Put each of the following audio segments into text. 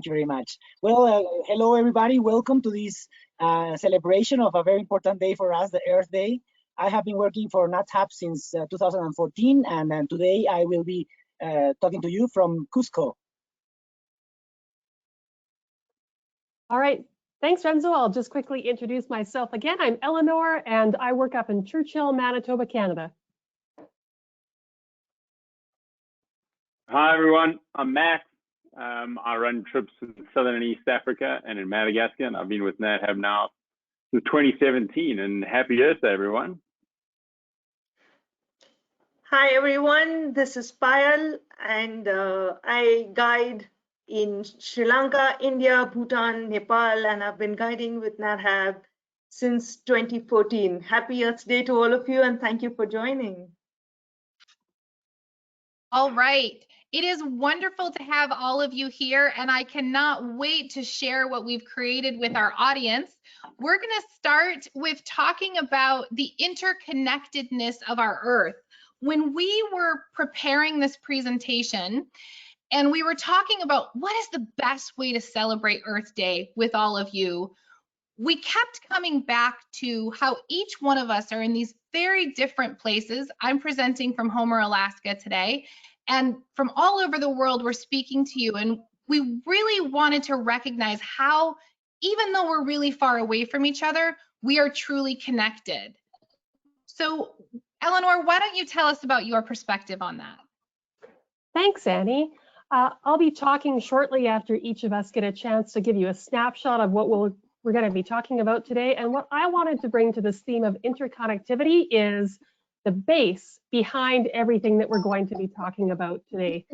you very much. Well, hello everybody. Welcome to this celebration of a very important day for us, the Earth Day. I have been working for NatHab since 2014, and today I will be talking to you from Cusco. All right, thanks, Renzo. I'll just quickly introduce myself again. I'm Eleanor, and I work up in Churchill, Manitoba, Canada. Hi, everyone. I'm Max. I run trips in Southern and East Africa and in Madagascar, and I've been with NatHab now since 2017. And happy Earth Day, everyone. Hi, everyone. This is Payal, and I guide in Sri Lanka, India, Bhutan, Nepal, and I've been guiding with NatHab since 2014. Happy Earth Day to all of you, and thank you for joining. All right. It is wonderful to have all of you here, and I cannot wait to share what we've created with our audience. We're going to start with talking about the interconnectedness of our Earth. When we were preparing this presentation, and we were talking about what is the best way to celebrate Earth Day with all of you, we kept coming back to how each one of us are in these very different places. I'm presenting from Homer, Alaska today, and from all over the world, we're speaking to you. And we really wanted to recognize how, even though we're really far away from each other, we are truly connected. So, Eleanor, why don't you tell us about your perspective on that? Thanks, Annie. I'll be talking shortly after each of us get a chance to give you a snapshot of what we're going to be talking about today. And what I wanted to bring to this theme of interconnectivity is the base behind everything that we're going to be talking about today.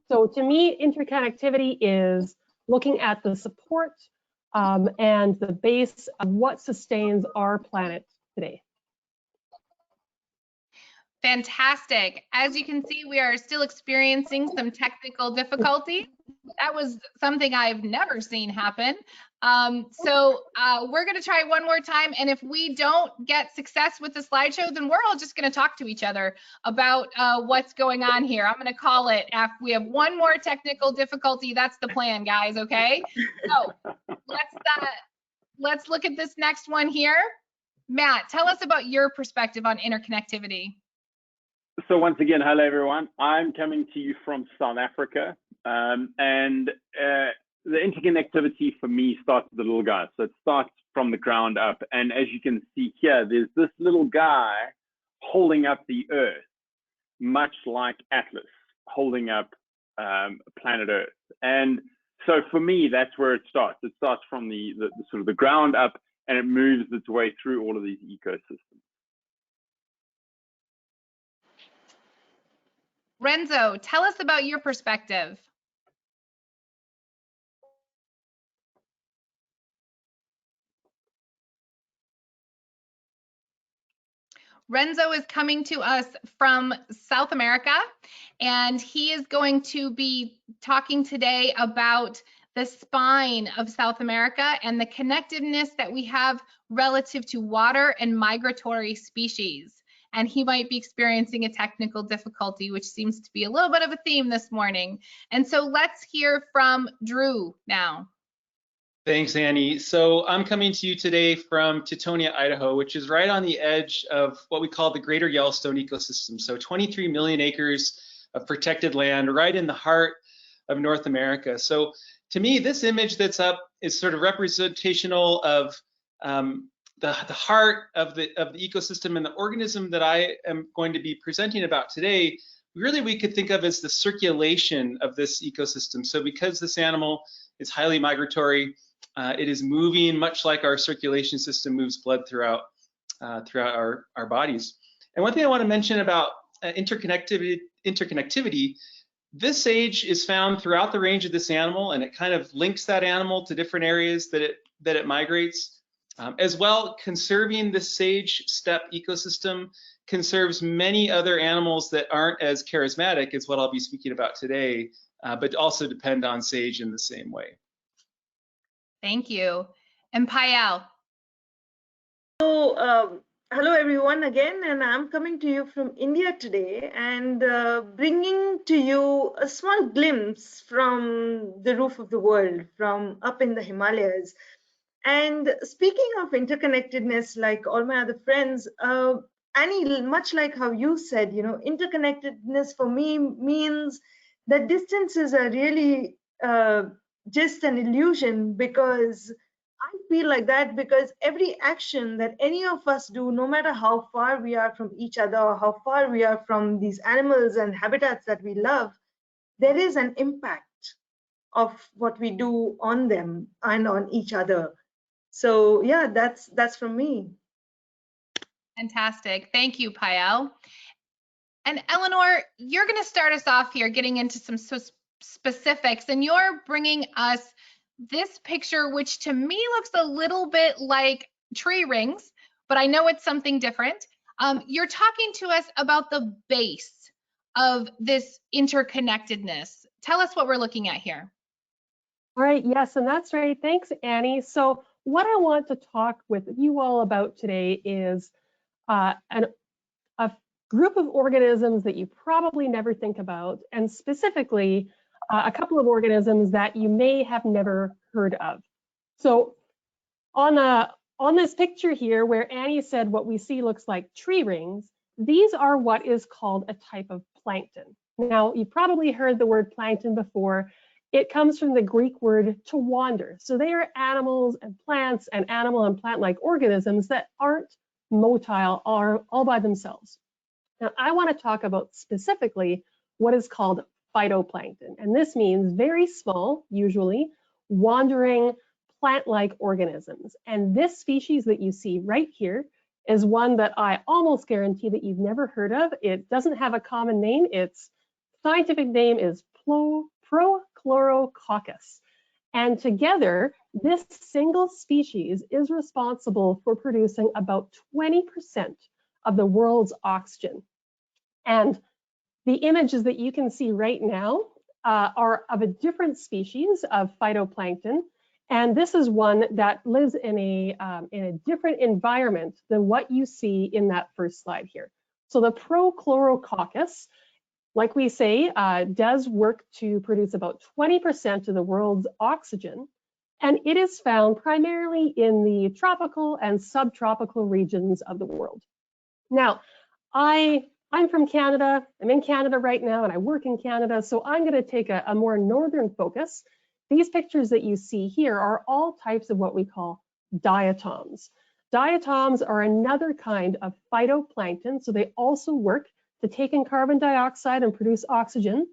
So to me, interconnectivity is looking at the support and the base of what sustains our planet today. Fantastic. As you can see, we are still experiencing some technical difficulty. That was something I've never seen happen. So we're going to try one more time. And if we don't get success with the slideshow, then we're all just going to talk to each other about what's going on here. I'm going to call it if we have one more technical difficulty. That's the plan, guys. Okay. So let's look at this next one here. Matt, tell us about your perspective on interconnectivity. So once again, hello, everyone. I'm coming to you from South Africa. And the interconnectivity for me starts with the little guy. So it starts from the ground up. And as you can see here, there's this little guy holding up the Earth, much like Atlas holding up planet Earth. And so for me, that's where it starts. It starts from the sort of the ground up, and it moves its way through all of these ecosystems. Renzo, tell us about your perspective. Renzo is coming to us from South America, and he is going to be talking today about the spine of South America and the connectedness that we have relative to water and migratory species. And he might be experiencing a technical difficulty, which seems to be a little bit of a theme this morning. And so let's hear from Drew now. Thanks, Annie. So I'm coming to you today from Teutonia, Idaho, which is right on the edge of what we call the Greater Yellowstone ecosystem. So 23 million acres of protected land right in the heart of North America. So to me, this image that's up is sort of representational of the heart of the ecosystem, and the organism that I am going to be presenting about today, really we could think of as the circulation of this ecosystem. So because this animal is highly migratory, it is moving much like our circulation system moves blood throughout our bodies. And one thing I want to mention about interconnectivity, this sage is found throughout the range of this animal, and it kind of links that animal to different areas that it migrates. As well, conserving the sage steppe ecosystem conserves many other animals that aren't as charismatic as what I'll be speaking about today, but also depend on sage in the same way. Thank you. And Payal. So Hello everyone again, and I'm coming to you from India today and bringing to you a small glimpse from the roof of the world, from up in the Himalayas. And speaking of interconnectedness, like all my other friends, Annie, much like how you said, interconnectedness for me means that distances are really just an illusion, because I feel like that because every action that any of us do, no matter how far we are from each other or how far we are from these animals and habitats that we love, there is an impact of what we do on them and on each other. So yeah, that's from me. Fantastic. Thank you, Payal. And Eleanor, you're going to start us off here getting into some specifics, and you're bringing us this picture, which to me looks a little bit like tree rings, but I know it's something different. You're talking to us about the base of this interconnectedness. Tell us what we're looking at here. All right, yes, and that's right. Thanks, Annie. So what I want to talk with you all about today is a group of organisms that you probably never think about, and specifically a couple of organisms that you may have never heard of. So on this picture here, where Annie said what we see looks like tree rings, these are what is called a type of plankton. Now, you've probably heard the word plankton before. It comes from the Greek word to wander. So they are animals and plants and animal and plant-like organisms that aren't motile or all by themselves. Now, I want to talk about specifically what is called phytoplankton. And this means very small, usually, wandering plant-like organisms. And this species that you see right here is one that I almost guarantee that you've never heard of. It doesn't have a common name. Its scientific name is Prochlorococcus. And together, this single species is responsible for producing about 20% of the world's oxygen. And the images that you can see right now are of a different species of phytoplankton. And this is one that lives in a different environment than what you see in that first slide here. So the Prochlorococcus, like we say, does work to produce about 20% of the world's oxygen. And it is found primarily in the tropical and subtropical regions of the world. Now, I'm from Canada. I'm in Canada right now, and I work in Canada. So I'm going to take a more northern focus. These pictures that you see here are all types of what we call diatoms. Diatoms are another kind of phytoplankton. So they also work to take in carbon dioxide and produce oxygen.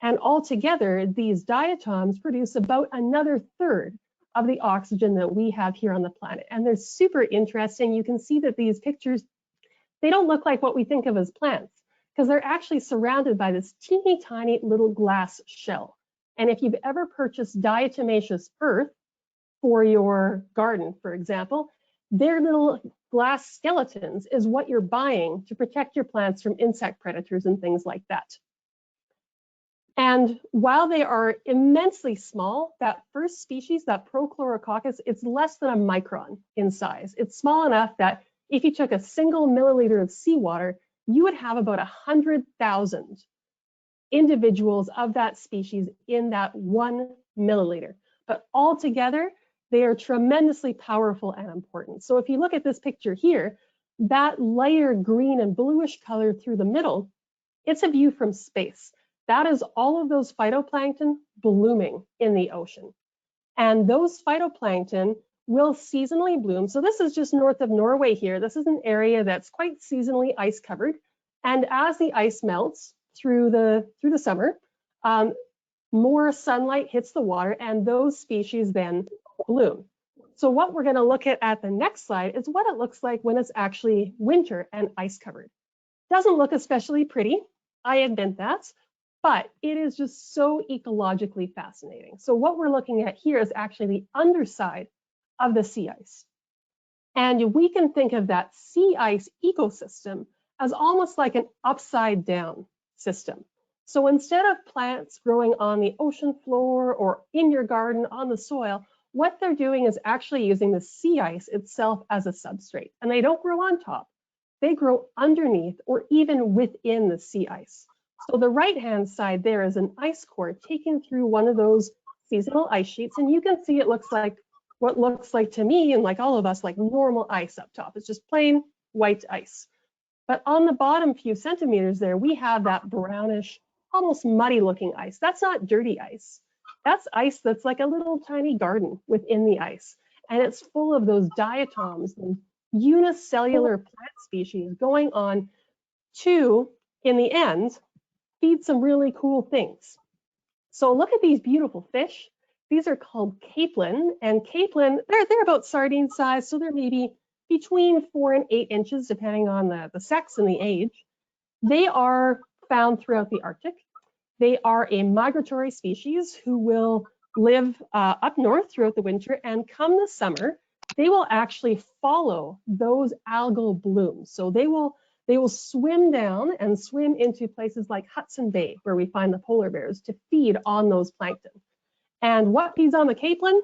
And altogether, these diatoms produce about another third of the oxygen that we have here on the planet. And they're super interesting. You can see that these pictures, they don't look like what we think of as plants, because they're actually surrounded by this teeny tiny little glass shell. And if you've ever purchased diatomaceous earth for your garden, for example, their little glass skeletons is what you're buying to protect your plants from insect predators and things like that. And while they are immensely small, that first species, that Prochlorococcus, it's less than a micron in size. It's small enough that if you took a single milliliter of seawater, you would have about 100,000 individuals of that species in that 1 milliliter. But altogether, they are tremendously powerful and important. So if you look at this picture here, that lighter green and bluish color through the middle, it's a view from space. That is all of those phytoplankton blooming in the ocean. And those phytoplankton will seasonally bloom. So this is just north of Norway here. This is an area that's quite seasonally ice covered. And as the ice melts through the summer, more sunlight hits the water and those species then bloom. So what we're going to look at the next slide is what it looks like when it's actually winter and ice covered. Doesn't look especially pretty, I admit that, but it is just so ecologically fascinating. So what we're looking at here is actually the underside of the sea ice. And we can think of that sea ice ecosystem as almost like an upside down system. So instead of plants growing on the ocean floor or in your garden on the soil, what they're doing is actually using the sea ice itself as a substrate. And they don't grow on top, they grow underneath or even within the sea ice. So the right-hand side there is an ice core taken through one of those seasonal ice sheets, and you can see it looks like what looks like to me and like all of us like normal ice up top. It's just plain white ice. But on the bottom few centimeters there, we have that brownish, almost muddy looking ice. That's not dirty ice. That's ice that's like a little tiny garden within the ice. And it's full of those diatoms and unicellular plant species going on to, in the end, feed some really cool things. So look at these beautiful fish. These are called capelin, and capelin, they're about sardine size, so they're maybe between 4 and 8 inches, depending on the sex and the age. They are found throughout the Arctic. They are a migratory species who will live up north throughout the winter, and come the summer, they will actually follow those algal blooms. So they will swim down and swim into places like Hudson Bay, where we find the polar bears, to feed on those plankton. And what feeds on the capelin?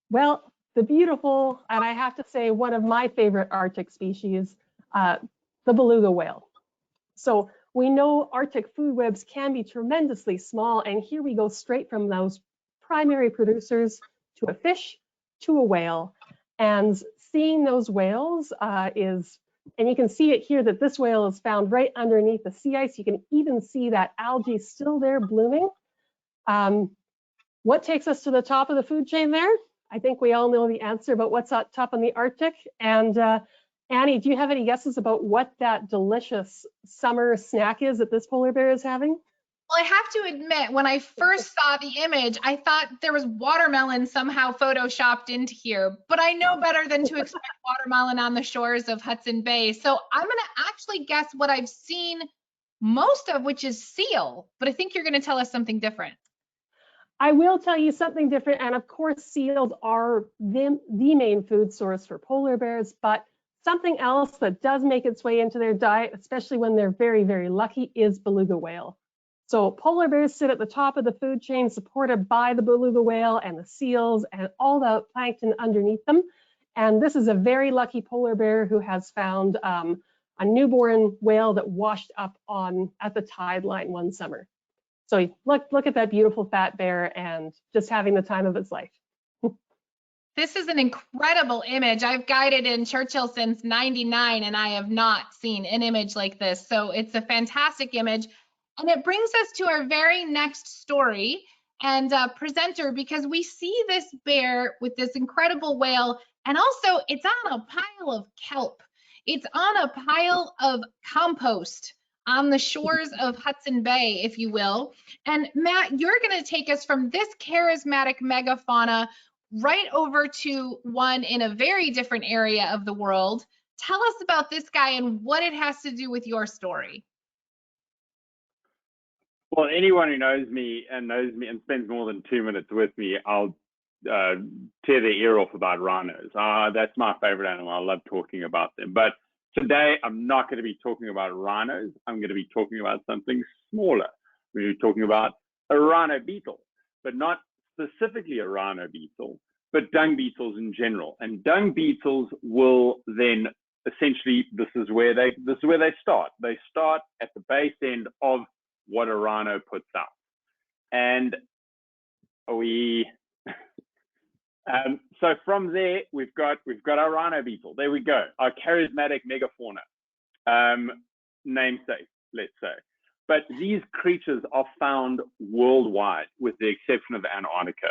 Well, the beautiful, and I have to say one of my favorite Arctic species, the beluga whale. So we know Arctic food webs can be tremendously small, and here we go straight from those primary producers to a fish to a whale. And seeing those whales and you can see it here that this whale is found right underneath the sea ice. You can even see that algae still there blooming. What takes us to the top of the food chain there? I think we all know the answer about what's up top in the Arctic. And Annie, do you have any guesses about what that delicious summer snack is that this polar bear is having? Well, I have to admit, when I first saw the image, I thought there was watermelon somehow photoshopped into here, but I know better than to expect watermelon on the shores of Hudson Bay. So I'm going to actually guess what I've seen most of, which is seal, but I think you're going to tell us something different. I will tell you something different, and of course seals are the main food source for polar bears, but something else that does make its way into their diet, especially when they're very, very lucky, is beluga whale. So polar bears sit at the top of the food chain, supported by the beluga whale and the seals and all the plankton underneath them. And this is a very lucky polar bear who has found a newborn whale that washed up at the tide line one summer. So look at that beautiful fat bear and just having the time of its life. This is an incredible image. I've guided in Churchill since '99, and I have not seen an image like this. So it's a fantastic image. And it brings us to our very next story and presenter, because we see this bear with this incredible whale, and also it's on a pile of kelp. It's on a pile of compost on the shores of Hudson Bay, if you will. And Matt, you're going to take us from this charismatic megafauna right over to one in a very different area of the world. Tell us about this guy and what it has to do with your story. Well, anyone who knows me and spends more than 2 minutes with me, I'll tear their ear off about rhinos. That's my favorite animal. I love talking about them. But today, I'm not going to be talking about rhinos. I'm going to be talking about something smaller. We're going to be talking about a rhino beetle, but not specifically a rhino beetle, but dung beetles in general. And dung beetles will then essentially, this is where they start. They start at the base end of what a rhino puts out. And so from there, we've got our rhino beetle. There we go, our charismatic megafauna, namesake, let's say. But these creatures are found worldwide, with the exception of Antarctica.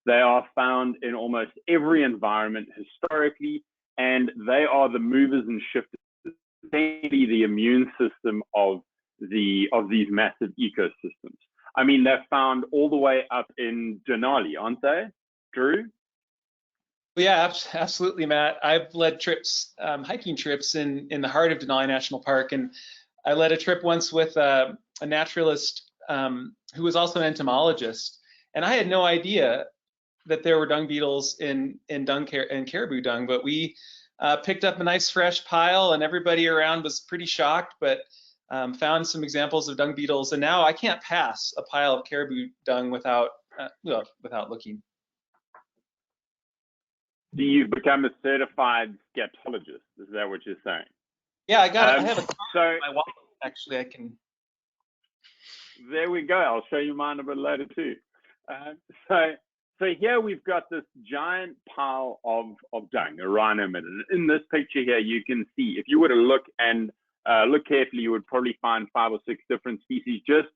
They are found in almost every environment historically, and they are the movers and shifters, mainly the immune system of these massive ecosystems. I mean, they're found all the way up in Denali, aren't they, Drew? Yeah, absolutely, Matt. I've led trips, hiking trips in the heart of Denali National Park, and I led a trip once with a naturalist who was also an entomologist, and I had no idea that there were dung beetles in caribou dung, but we picked up a nice fresh pile, and everybody around was pretty shocked, but found some examples of dung beetles, and now I can't pass a pile of caribou dung without looking. Do you become a certified scatologist? Is that what you're saying? Yeah, I have a card so in my wallet. Actually, I can. There we go. I'll show you mine a bit later too. So here we've got this giant pile of dung, a rhino midden. In this picture here, you can see, if you were to look and look carefully, you would probably find 5 or 6 different species just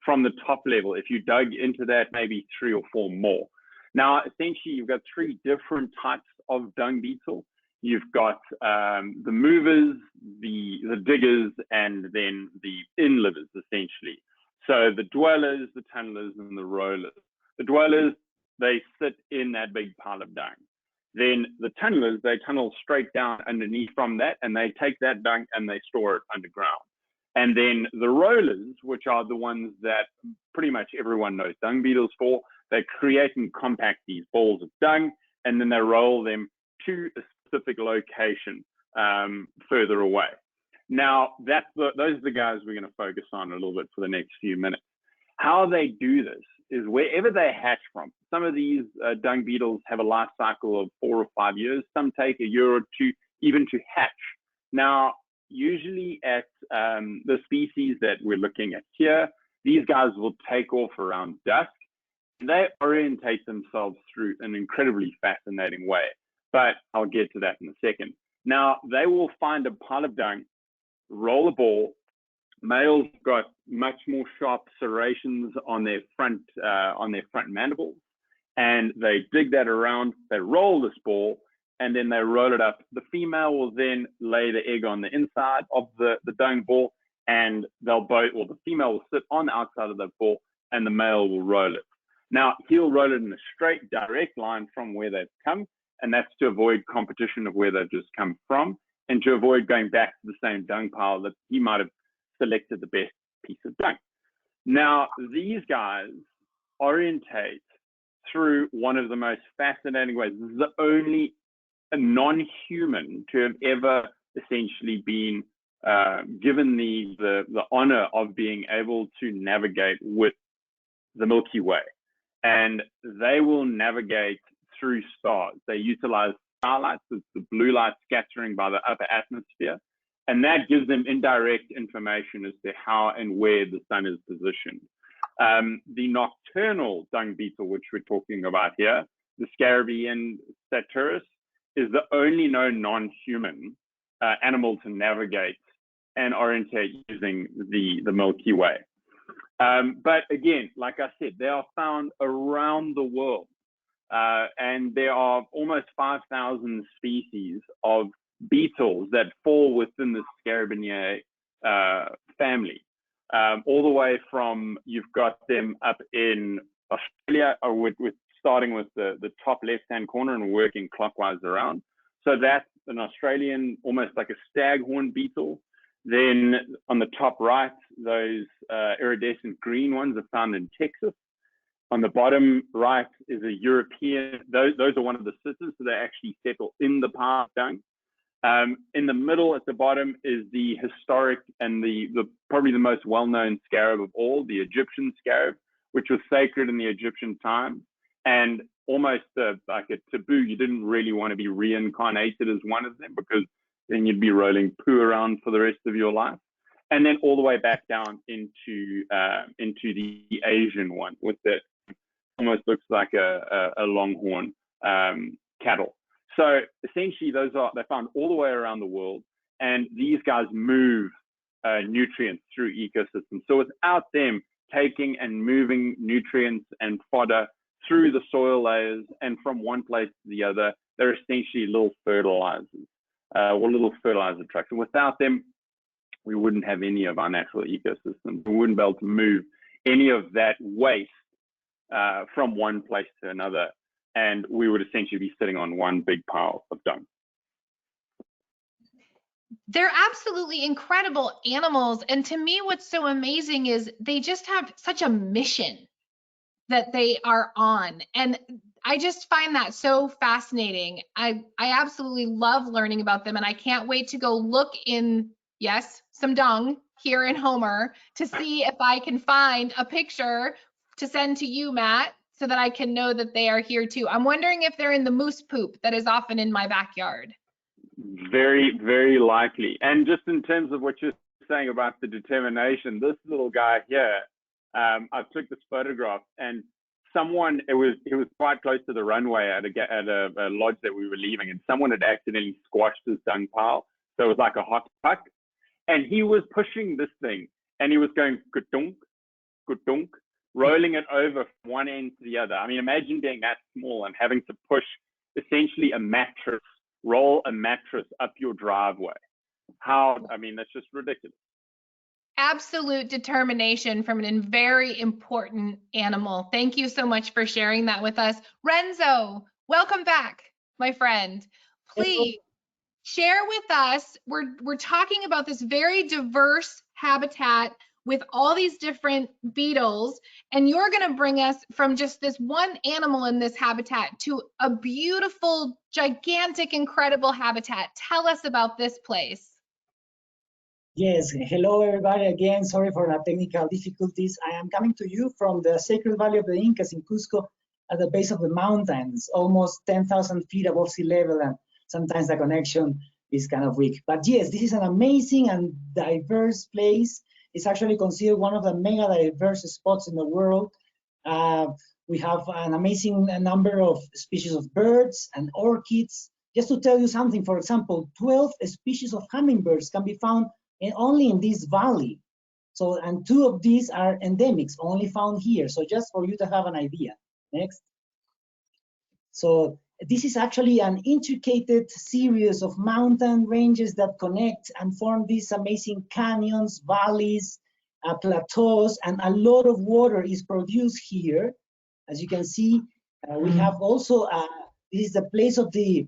from the top level. If you dug into that, maybe 3 or 4 more. Now, essentially, you've got 3 different types of dung beetle. You've got the movers, the diggers, and then the in-livers, essentially. So the dwellers, the tunnelers, and the rollers. The dwellers, they sit in that big pile of dung. Then the tunnelers, they tunnel straight down underneath from that, and they take that dung and they store it underground. And then the rollers, which are the ones that pretty much everyone knows dung beetles for, they create and compact these balls of dung, and then they roll them to a specific location further away. Now, those are the guys we're going to focus on a little bit for the next few minutes. How they do this is wherever they hatch from. Some of these dung beetles have a life cycle of 4 or 5 years. Some take a year or 2 even to hatch. Now, usually at the species that we're looking at here, these guys will take off around dusk. They orientate themselves through an incredibly fascinating way, but I'll get to that in a second. Now, they will find a pile of dung, roll a ball. Males got much more sharp serrations on their front mandibles, and they dig that around. They roll this ball, and then they roll it up. The female will then lay the egg on the inside of the dung ball, and the female will sit on the outside of the ball, and the male will roll it. Now, he'll roll it in a straight, direct line from where they've come, and that's to avoid competition of where they've just come from, and to avoid going back to the same dung pile that he might have selected the best piece of dung. Now, these guys orientate through one of the most fascinating ways. This is the only non-human to have ever essentially been given the honor of being able to navigate with the Milky Way. And they will navigate through stars. They utilize starlight, so it's the blue light scattering by the upper atmosphere. And that gives them indirect information as to how and where the sun is positioned. The nocturnal dung beetle, which we're talking about here, the Scarabean satirus, is the only known non-human animal to navigate and orientate using the Milky Way. But again, like I said, they are found around the world. And there are almost 5,000 species of beetles that fall within the Scarabeinae family. All the way from, you've got them up in Australia, with starting with the top left-hand corner and working clockwise around. So that's an Australian, almost like a staghorn beetle. Then on the top right, those iridescent green ones are found in Texas. On the bottom right is a European, those are one of the sitters, so they actually settle in the pile of dung. In the middle at the bottom is the historic and the probably the most well-known scarab of all, the Egyptian scarab, which was sacred in the Egyptian times, and almost like a taboo. You didn't really want to be reincarnated as one of them, because then you'd be rolling poo around for the rest of your life. And then all the way back down into the Asian one, with the almost looks like a longhorn cattle. So essentially, they're found all the way around the world, and these guys move nutrients through ecosystems. So without them taking and moving nutrients and fodder through the soil layers and from one place to the other, they're essentially little fertilizers, or little fertilizer trucks. And without them, we wouldn't have any of our natural ecosystems. We wouldn't be able to move any of that waste from one place to another, and we would essentially be sitting on one big pile of dung. They're absolutely incredible animals. And to me, what's so amazing is they just have such a mission that they are on. And I just find that so fascinating. I absolutely love learning about them, and I can't wait to go look in, yes, some dung here in Homer to see if I can find a picture to send to you, Matt, so that I can know that they are here too. I'm wondering if they're in the moose poop that is often in my backyard. Very, very likely. And just in terms of what you're saying about the determination, this little guy here, I took this photograph, and someone, it was quite close to the runway at a lodge that we were leaving, and someone had accidentally squashed his dung pile. So it was like a hot puck, and he was pushing this thing, and he was going ka-dunk, ka-dunk, rolling it over from one end to the other. I mean, imagine being that small and having to push essentially a mattress, roll a mattress up your driveway. I mean, that's just ridiculous. Absolute determination from a very important animal. Thank you so much for sharing that with us. Renzo, welcome back, my friend. Please share with us, we're talking about this very diverse habitat with all these different beetles, and you're going to bring us from just this one animal in this habitat to a beautiful, gigantic, incredible habitat. Tell us about this place. Yes, hello everybody again. Sorry for the technical difficulties. I am coming to you from the Sacred Valley of the Incas in Cusco at the base of the mountains, almost 10,000 feet above sea level, and sometimes the connection is kind of weak. But yes, this is an amazing and diverse place. It's actually considered one of the mega diverse spots in the world. We have an amazing number of species of birds and orchids. Just to tell you something, for example, 12 species of hummingbirds can be found only in this valley. So, and 2 of these are endemics, only found here. So just for you to have an idea. Next. So this is actually an intricate series of mountain ranges that connect and form these amazing canyons, valleys, plateaus, and a lot of water is produced here. As you can see, we have also, this is the place of the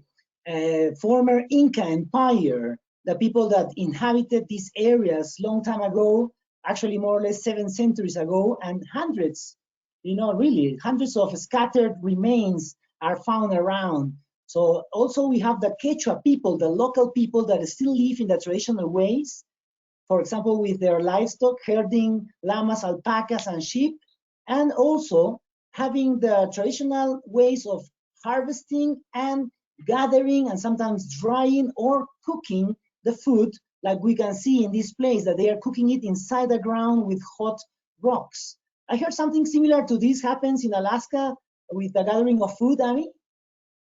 former Inca Empire, the people that inhabited these areas long time ago, actually more or less 7 centuries ago, and hundreds, really hundreds of scattered remains are found around. So also we have the Quechua people, the local people that still live in the traditional ways, for example, with their livestock, herding llamas, alpacas, and sheep, and also having the traditional ways of harvesting and gathering and sometimes drying or cooking the food, like we can see in this place, that they are cooking it inside the ground with hot rocks. I heard something similar to this happens in Alaska with the gathering of food, Annie?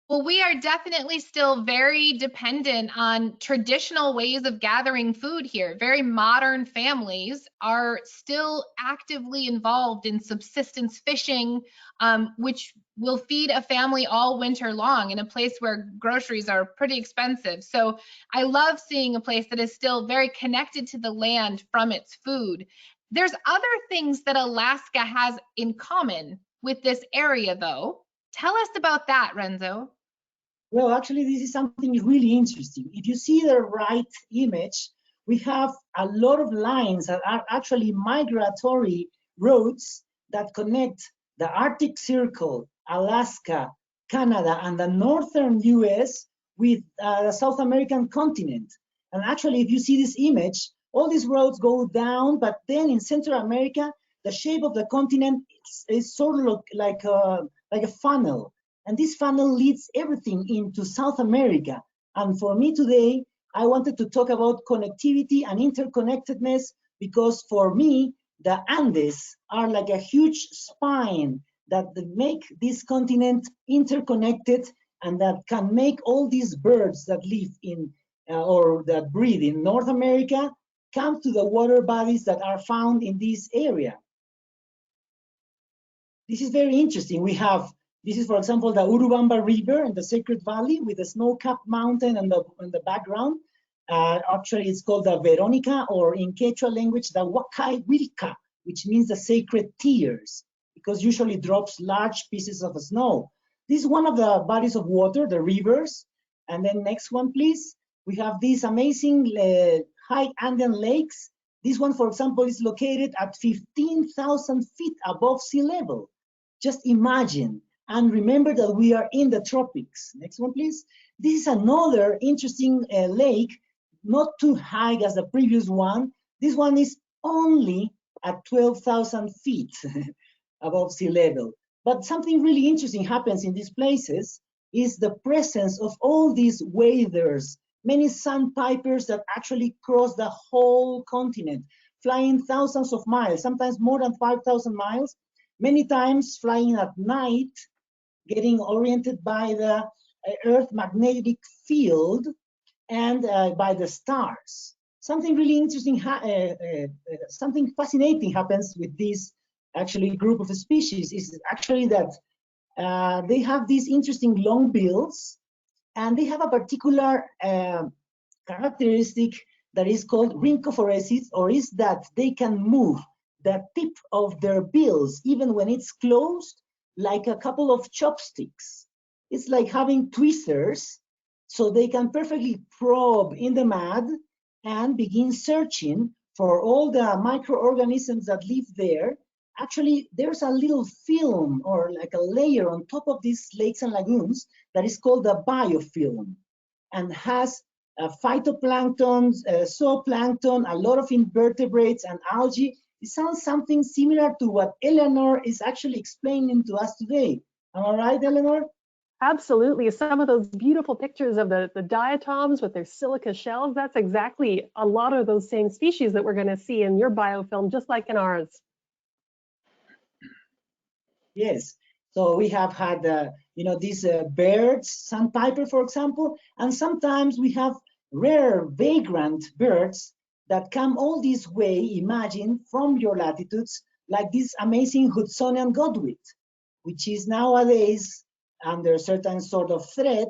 Well, we are definitely still very dependent on traditional ways of gathering food here. Very modern families are still actively involved in subsistence fishing, which will feed a family all winter long in a place where groceries are pretty expensive. So I love seeing a place that is still very connected to the land from its food. There's other things that Alaska has in common with this area, though. Tell us about that, Renzo. Well, actually, this is something really interesting. If you see the right image, we have a lot of lines that are actually migratory routes that connect the Arctic Circle, Alaska, Canada, and the northern US with the South American continent. And actually, if you see this image, all these roads go down, but then in Central America, the shape of the continent is sort of like a funnel. And this funnel leads everything into South America. And for me today, I wanted to talk about connectivity and interconnectedness, because for me, the Andes are like a huge spine that make this continent interconnected, and that can make all these birds that live in or that breed in North America come to the water bodies that are found in this area. This is very interesting. This is, for example, the Urubamba River in the Sacred Valley with the snow-capped mountain in the background. Actually, it's called the Veronica, or in Quechua language, the Wakai Wilca, which means the sacred tears, because usually drops large pieces of snow. This is one of the bodies of water, the rivers. And then next one, please. We have these amazing high Andean lakes. This one, for example, is located at 15,000 feet above sea level. Just imagine. And remember that we are in the tropics. Next one, please. This is another interesting lake, not too high as the previous one. This one is only at 12,000 feet above sea level. But something really interesting happens in these places is the presence of all these waders, many sandpipers that actually cross the whole continent, flying thousands of miles, sometimes more than 5,000 miles, many times flying at night, getting oriented by the Earth magnetic field and by the stars. Something really interesting, something fascinating happens with this actually group of species is actually that they have these interesting long bills, and they have a particular characteristic that is called rhynchophoresis, or is that they can move the tip of their bills, even when it's closed, like a couple of chopsticks. It's like having tweezers, so they can perfectly probe in the mud and begin searching for all the microorganisms that live there. Actually, there's a little film or like a layer on top of these lakes and lagoons that is called the biofilm, and has phytoplankton, zooplankton, a lot of invertebrates and algae. It sounds something similar to what Eleanor is actually explaining to us today. Am I right, Eleanor? Absolutely. Some of those beautiful pictures of the diatoms with their silica shells, that's exactly a lot of those same species that we're going to see in your biofilm, just like in ours. Yes. So we have had, these birds, sandpiper, for example, and sometimes we have rare vagrant birds that come all this way, imagine, from your latitudes, like this amazing Hudsonian godwit, which is nowadays under certain sort of threat,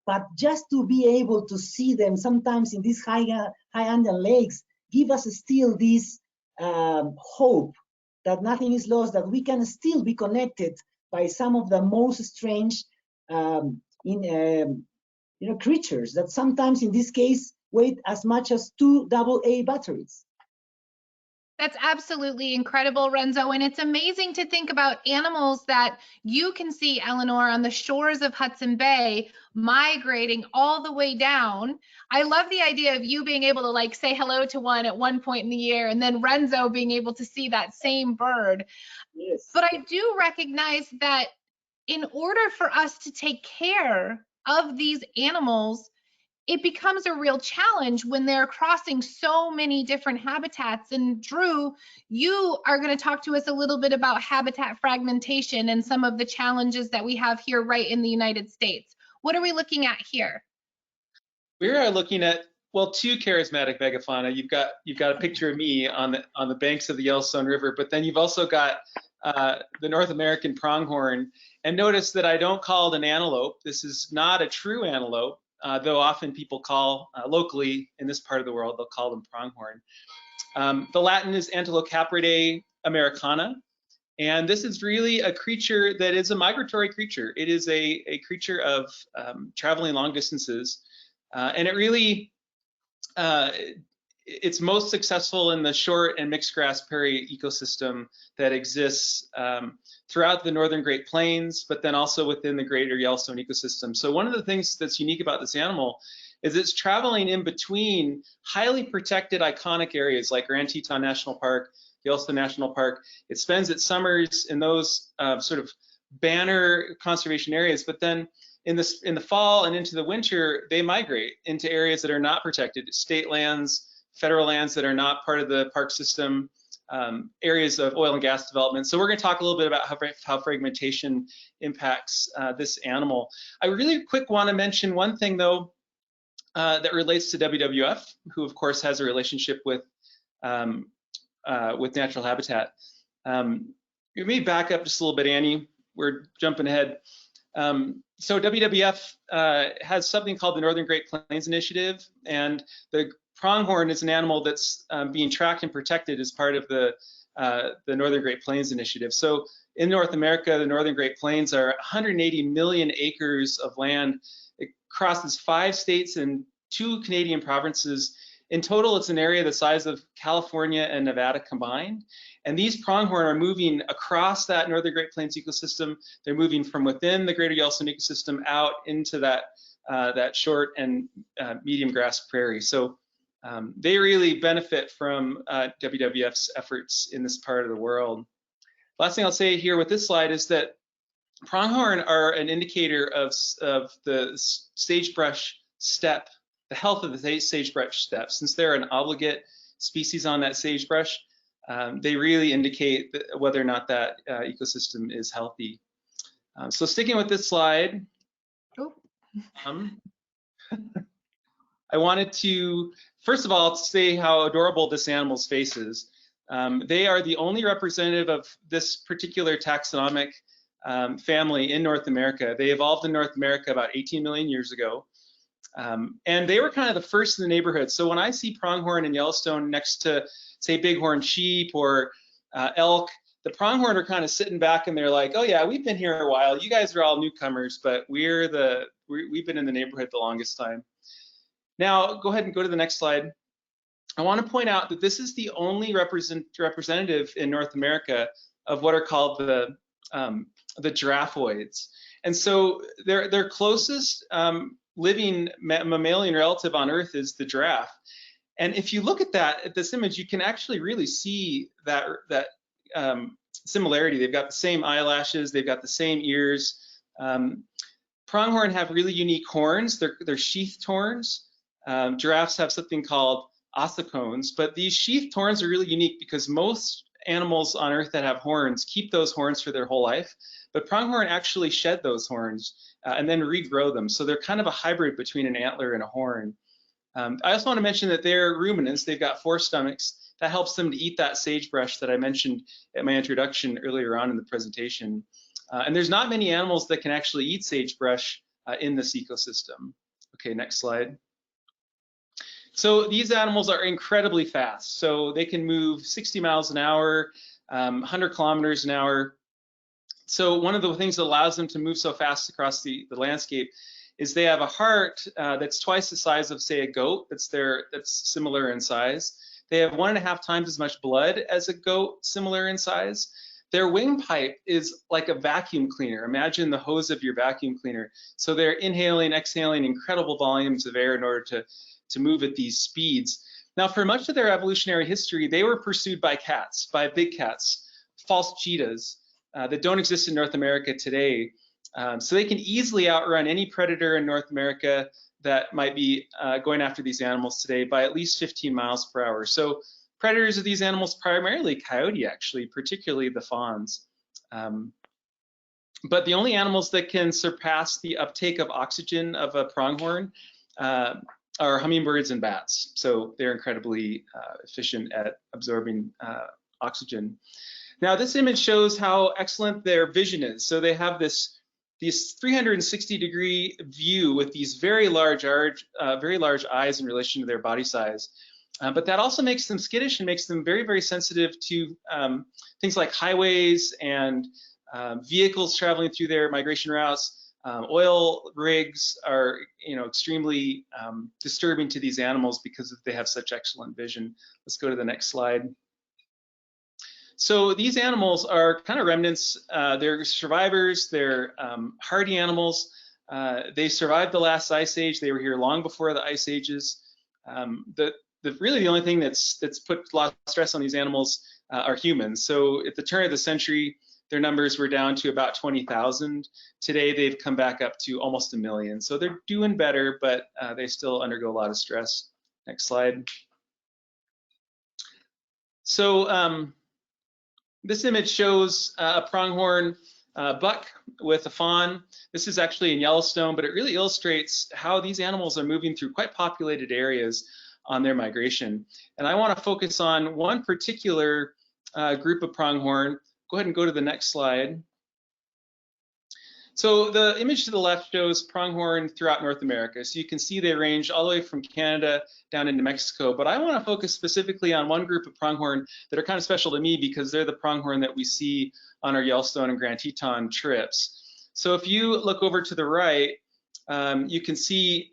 but just to be able to see them sometimes in these high Andean lakes give us still this hope that nothing is lost, that we can still be connected by some of the most strange creatures that sometimes in this case weigh as much as 2 AA batteries. That's absolutely incredible, Renzo. And it's amazing to think about animals that you can see, Eleanor, on the shores of Hudson Bay migrating all the way down. I love the idea of you being able to like say hello to one at one point in the year, and then Renzo being able to see that same bird. Yes. But I do recognize that in order for us to take care of these animals, it becomes a real challenge when they're crossing so many different habitats. And Drew, you are going to talk to us a little bit about habitat fragmentation and some of the challenges that we have here right in the United States. What are we looking at here? We are looking at, well, two charismatic megafauna. You've got a picture of me on the banks of the Yellowstone River, but then you've also got the North American pronghorn. And notice that I don't call it an antelope. This is not a true antelope. Though often people call, locally in this part of the world, they'll call them pronghorn. The Latin is Antilocapridae americana, and this is really a creature that is a migratory creature. It is a creature of traveling long distances, and it really, it's most successful in the short and mixed grass prairie ecosystem that exists throughout the northern Great Plains, but then also within the greater Yellowstone ecosystem. So one of the things that's unique about this animal is it's traveling in between highly protected iconic areas like Grand Teton National Park, Yellowstone National Park. It spends its summers in those sort of banner conservation areas, but then in the fall and into the winter, they migrate into areas that are not protected, state lands, federal lands that are not part of the park system, areas of oil and gas development. So we're going to talk a little bit about how fragmentation impacts this animal. I really quick want to mention one thing though that relates to WWF, who of course has a relationship with natural habitat. You may back up just a little bit, Annie. We're jumping ahead. So WWF has something called the Northern Great Plains Initiative, and the pronghorn is an animal that's being tracked and protected as part of the Northern Great Plains Initiative. So in North America, the Northern Great Plains are 180 million acres of land. It crosses 5 states and 2 Canadian provinces. In total, it's an area the size of California and Nevada combined. And these pronghorn are moving across that Northern Great Plains ecosystem. They're moving from within the greater Yellowstone ecosystem out into that short and medium grass prairie. So they really benefit from WWF's efforts in this part of the world. Last thing I'll say here with this slide is that Pronghorn are an indicator of the sagebrush steppe, the health of the sagebrush steppe. Since they're an obligate species on that sagebrush, they really indicate whether or not that ecosystem is healthy. So sticking with this slide, I wanted to, first of all, say how adorable this animal's face is. They are the only representative of this particular taxonomic family in North America. They evolved in North America about 18 million years ago. And they were kind of the first in the neighborhood. So when I see pronghorn in Yellowstone next to, say, bighorn sheep or elk, the pronghorn are kind of sitting back and they're like, oh yeah, we've been here a while. You guys are all newcomers, but we've been in the neighborhood the longest time. Now, go ahead and go to the next slide. I want to point out that this is the only representative in North America of what are called the giraffoids. And so their closest living mammalian relative on Earth is the giraffe. And if you look at this image, you can actually really see that similarity. They've got the same eyelashes, they've got the same ears. Pronghorn have really unique horns. They're sheathed horns. Giraffes have something called ossicones, but these sheathed horns are really unique because most animals on Earth that have horns keep those horns for their whole life, but pronghorn actually shed those horns and then regrow them. So they're kind of a hybrid between an antler and a horn. I also want to mention that they're ruminants. They've got 4 stomachs. That helps them to eat that sagebrush that I mentioned at my introduction earlier on in the presentation. And there's not many animals that can actually eat sagebrush in this ecosystem. Okay, next slide. So these animals are incredibly fast. So they can move 60 miles an hour, 100 kilometers an hour. So one of the things that allows them to move so fast across the landscape is they have a heart that's twice the size of, say, a goat. That's similar in size. They have 1.5 times as much blood as a goat, similar in size. Their windpipe is like a vacuum cleaner. Imagine the hose of your vacuum cleaner. So they're inhaling, exhaling incredible volumes of air in order to move at these speeds. Now, for much of their evolutionary history, they were pursued by cats, by big cats, false cheetahs that don't exist in North America today. So they can easily outrun any predator in North America that might be going after these animals today by at least 15 miles per hour. So predators of these animals, primarily coyote, actually, particularly the fawns. But the only animals that can surpass the uptake of oxygen of a pronghorn are hummingbirds and bats. So they're incredibly efficient at absorbing oxygen. Now, this image shows how excellent their vision is. So they have these 360-degree view with these very large eyes in relation to their body size. But that also makes them skittish and makes them very, very sensitive to things like highways and vehicles traveling through their migration routes. Oil rigs are, extremely disturbing to these animals because they have such excellent vision. Let's go to the next slide. So these animals are kind of remnants. They're survivors. They're hardy animals. They survived the last ice age. They were here long before the ice ages. Really the only thing that's put a lot of stress on these animals are humans. So at the turn of the century, their numbers were down to about 20,000. Today, they've come back up to almost 1 million. So they're doing better, but they still undergo a lot of stress. Next slide. So this image shows a pronghorn buck with a fawn. This is actually in Yellowstone, but it really illustrates how these animals are moving through quite populated areas on their migration. And I want to focus on one particular group of pronghorn. Go ahead and go to the next slide. So the image to the left shows pronghorn throughout North America. So you can see they range all the way from Canada down into Mexico. But I want to focus specifically on one group of pronghorn that are kind of special to me because they're the pronghorn that we see on our Yellowstone and Grand Teton trips. So if you look over to the right, you can see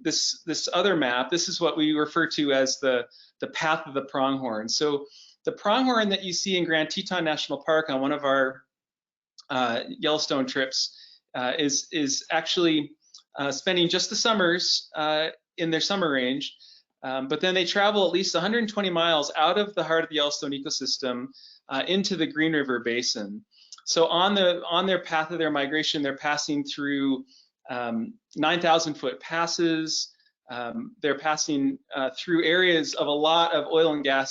this other map. This is what we refer to as the path of the pronghorn. So the pronghorn that you see in Grand Teton National Park on one of our Yellowstone trips is actually spending just the summers in their summer range, but then they travel at least 120 miles out of the heart of the Yellowstone ecosystem into the Green River Basin. So on their path of their migration, they're passing through 9,000-foot passes. They're passing through areas of a lot of oil and gas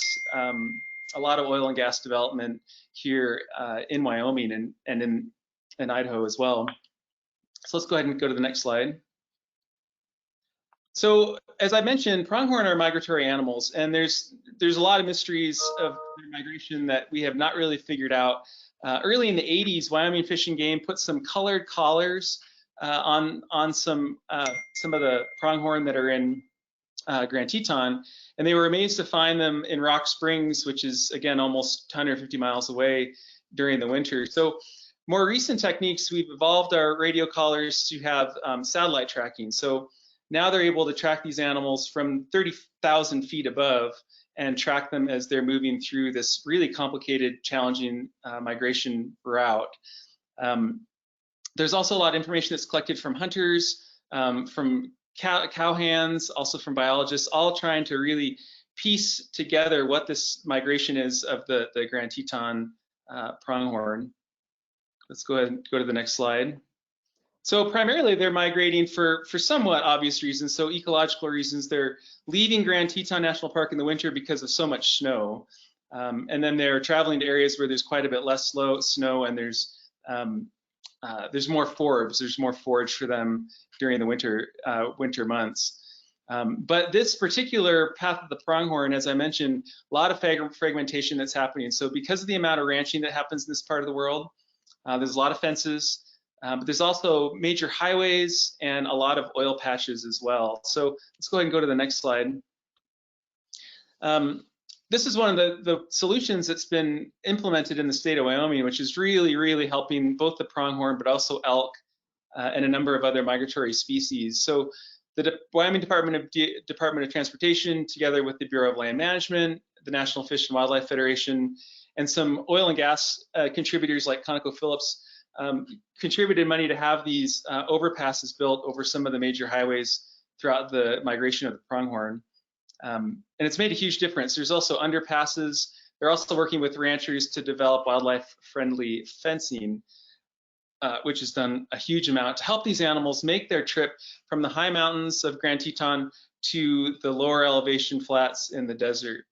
development here in Wyoming and in Idaho as well. So let's go ahead and go to the next slide. So as I mentioned, pronghorn are migratory animals, and there's a lot of mysteries of their migration that we have not really figured out. Early in the 80s, Wyoming Fish and Game put some colored collars on some of the pronghorn that are in Grand Teton, and they were amazed to find them in Rock Springs, which is again almost 150 miles away during the winter. So more recent techniques, we've evolved our radio collars to have satellite tracking. So now they're able to track these animals from 30,000 feet above and track them as they're moving through this really complicated, challenging migration route. There's also a lot of information that's collected from hunters, from cow hands, also from biologists, all trying to really piece together what this migration is of the Grand Teton pronghorn. Let's go ahead and go to the next slide. So primarily they're migrating for somewhat obvious reasons. So ecological reasons, they're leaving Grand Teton National Park in the winter because of so much snow. And then they're traveling to areas where there's quite a bit less snow, and there's more forbs, there's more forage for them during the winter months. But this particular path of the pronghorn, as I mentioned, a lot of fragmentation that's happening. So because of the amount of ranching that happens in this part of the world, there's a lot of fences, but there's also major highways and a lot of oil patches as well. So let's go ahead and go to the next slide. This is one of the solutions that's been implemented in the state of Wyoming, which is really, really helping both the pronghorn, but also elk and a number of other migratory species. So the Wyoming Department of Transportation, together with the Bureau of Land Management, the National Fish and Wildlife Federation, and some oil and gas contributors like ConocoPhillips contributed money to have these overpasses built over some of the major highways throughout the migration of the pronghorn. And it's made a huge difference. There's also underpasses. They're also working with ranchers to develop wildlife-friendly fencing, which has done a huge amount to help these animals make their trip from the high mountains of Grand Teton to the lower elevation flats in the desert.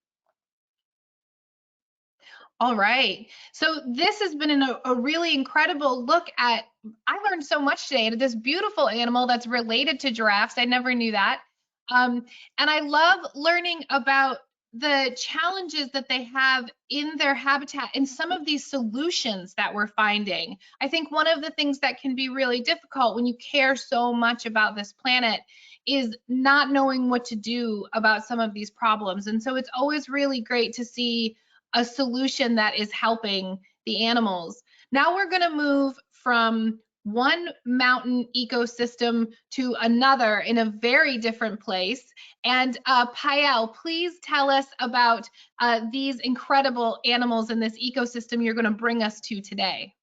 All right. So this has been a really incredible look at, I learned so much today, this beautiful animal that's related to giraffes. I never knew that. And I love learning about the challenges that they have in their habitat and some of these solutions that we're finding. I think one of the things that can be really difficult when you care so much about this planet is not knowing what to do about some of these problems. And so it's always really great to see a solution that is helping the animals. Now we're going to move from one mountain ecosystem to another in a very different place. And Payal, please tell us about these incredible animals in this ecosystem you're going to bring us to today.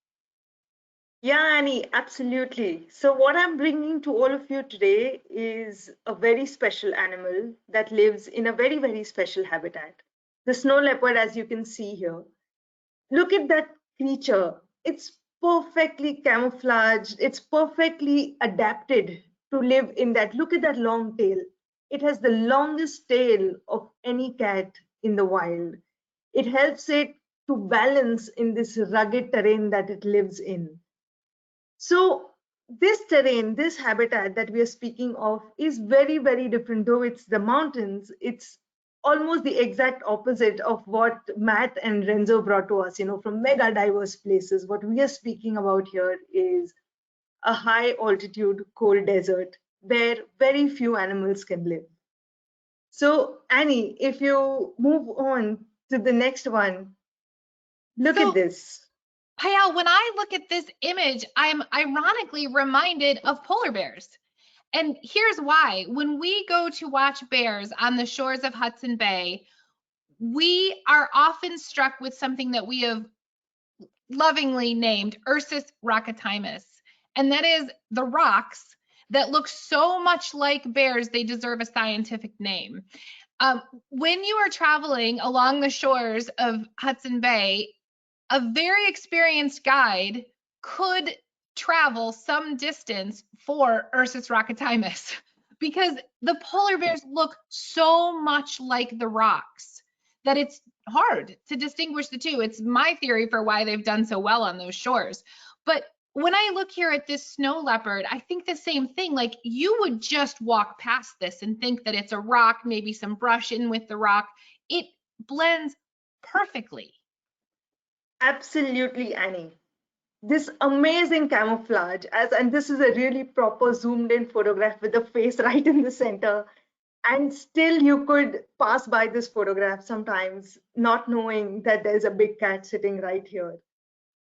Yeah, Annie, absolutely. So what I'm bringing to all of you today is a very special animal that lives in a very, very special habitat. The snow leopard, as you can see here. Look at that creature. It's perfectly camouflaged. It's perfectly adapted to live in that. Look at that long tail. It has the longest tail of any cat in the wild. It helps it to balance in this rugged terrain that it lives in. So this terrain, this habitat that we are speaking of is very, very different. Though it's the mountains, it's almost the exact opposite of what Matt and Renzo brought to us, from mega diverse places. What we are speaking about here is a high altitude cold desert where very few animals can live. So Annie, if you move on to the next one, look at this. Payal, when I look at this image, I'm ironically reminded of polar bears. And here's why. When we go to watch bears on the shores of Hudson Bay, we are often struck with something that we have lovingly named Ursus rockotimus. And that is the rocks that look so much like bears, they deserve a scientific name. When you are traveling along the shores of Hudson Bay, a very experienced guide could travel some distance for Ursus rocketimys because the polar bears look so much like the rocks that it's hard to distinguish the two. It's my theory for why they've done so well on those shores. But when I look here at this snow leopard, I think the same thing. Like, you would just walk past this and think that it's a rock, maybe some brush in with the rock. It blends perfectly. Absolutely, Annie. This amazing camouflage, and this is a really proper zoomed in photograph with the face right in the center. And still you could pass by this photograph sometimes not knowing that there's a big cat sitting right here.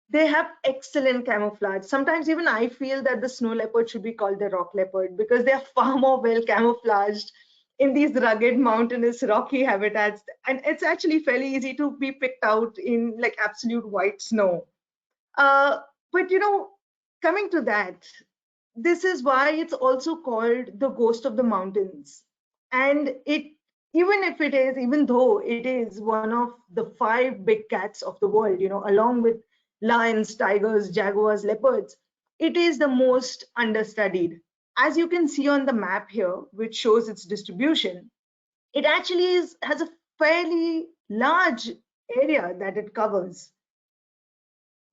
They have excellent camouflage. Sometimes even I feel that the snow leopard should be called the rock leopard because they're far more well camouflaged in these rugged, mountainous, rocky habitats. And it's actually fairly easy to be picked out in like absolute white snow. But you know, coming to that, this is why it's also called the ghost of the mountains. And even though it is one of the 5 big cats of the world, you know, along with lions, tigers, jaguars, leopards, it is the most understudied. As you can see on the map here, which shows its distribution, it actually has a fairly large area that it covers.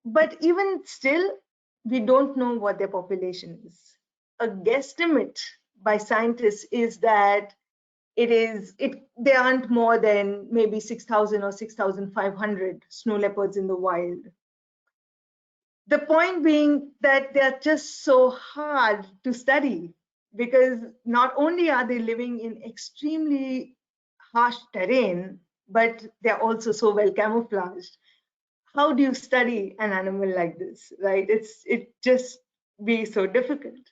But even still, we don't know what their population is. A guesstimate by scientists is that there aren't more than maybe 6,000 or 6,500 snow leopards in the wild. The point being that they're just so hard to study because not only are they living in extremely harsh terrain, but they're also so well camouflaged. How do you study an animal like this, right? It just be so difficult.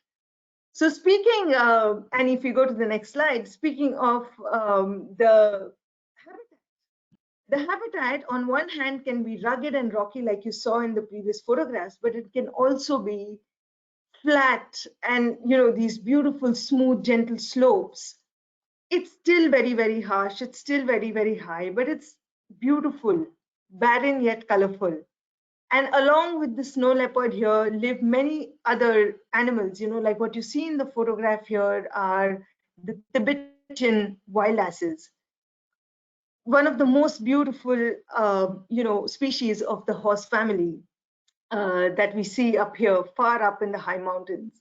So speaking, and if you go to the next slide, speaking of the habitat on one hand can be rugged and rocky like you saw in the previous photographs, but it can also be flat and, you know, these beautiful, smooth, gentle slopes. It's still very, very harsh. It's still very, very high, but it's beautiful, barren yet colorful. And along with the snow leopard here live many other animals, you know, like what you see in the photograph here are the Tibetan wild asses. One of the most beautiful, you know, species of the horse family that we see up here, far up in the high mountains.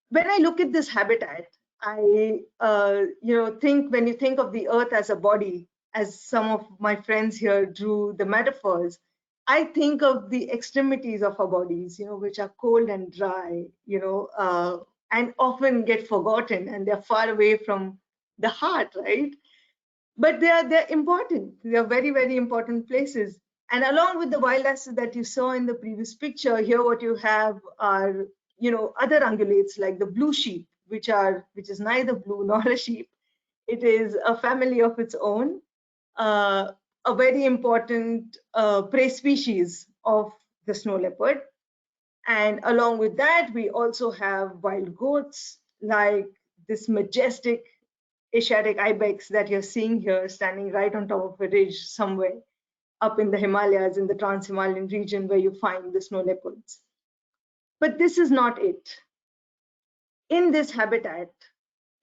When I look at this habitat, I, you know, when you think of the earth as a body, as some of my friends here drew the metaphors, I think of the extremities of our bodies, you know, which are cold and dry, you know, and often get forgotten, and they're far away from the heart, right? But they're important. They are very, very important places. And along with the wild asses that you saw in the previous picture, here what you have are, you know, other ungulates like the blue sheep, which is neither blue nor a sheep. It is a family of its own. A very important prey species of the snow leopard. And along with that, we also have wild goats like this majestic Asiatic ibex that you're seeing here standing right on top of a ridge somewhere up in the Himalayas, in the Trans-Himalayan region where you find the snow leopards. But this is not it. In this habitat,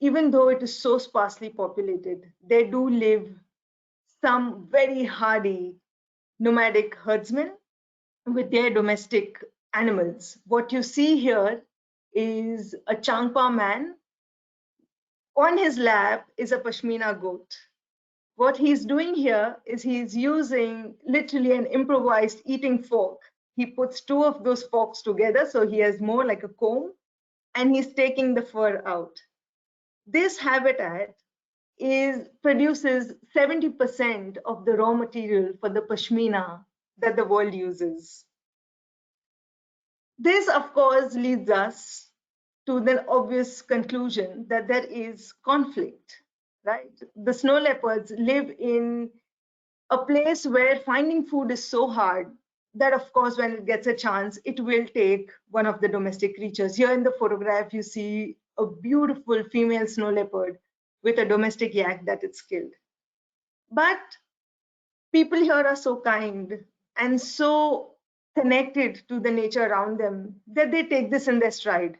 even though it is so sparsely populated, there do live some very hardy nomadic herdsmen with their domestic animals. What you see here is a Changpa man. On his lap is a Pashmina goat. What he's doing here is he's using literally an improvised eating fork. He puts 2 of those forks together, so he has more like a comb, and he's taking the fur out. This habitat produces 70% of the raw material for the pashmina that the world uses. This, of course, leads us to the obvious conclusion that there is conflict, right? The snow leopards live in a place where finding food is so hard that, of course, when it gets a chance, it will take one of the domestic creatures. Here in the photograph, you see a beautiful female snow leopard with a domestic yak that it's killed. But people here are so kind and so connected to the nature around them that they take this in their stride.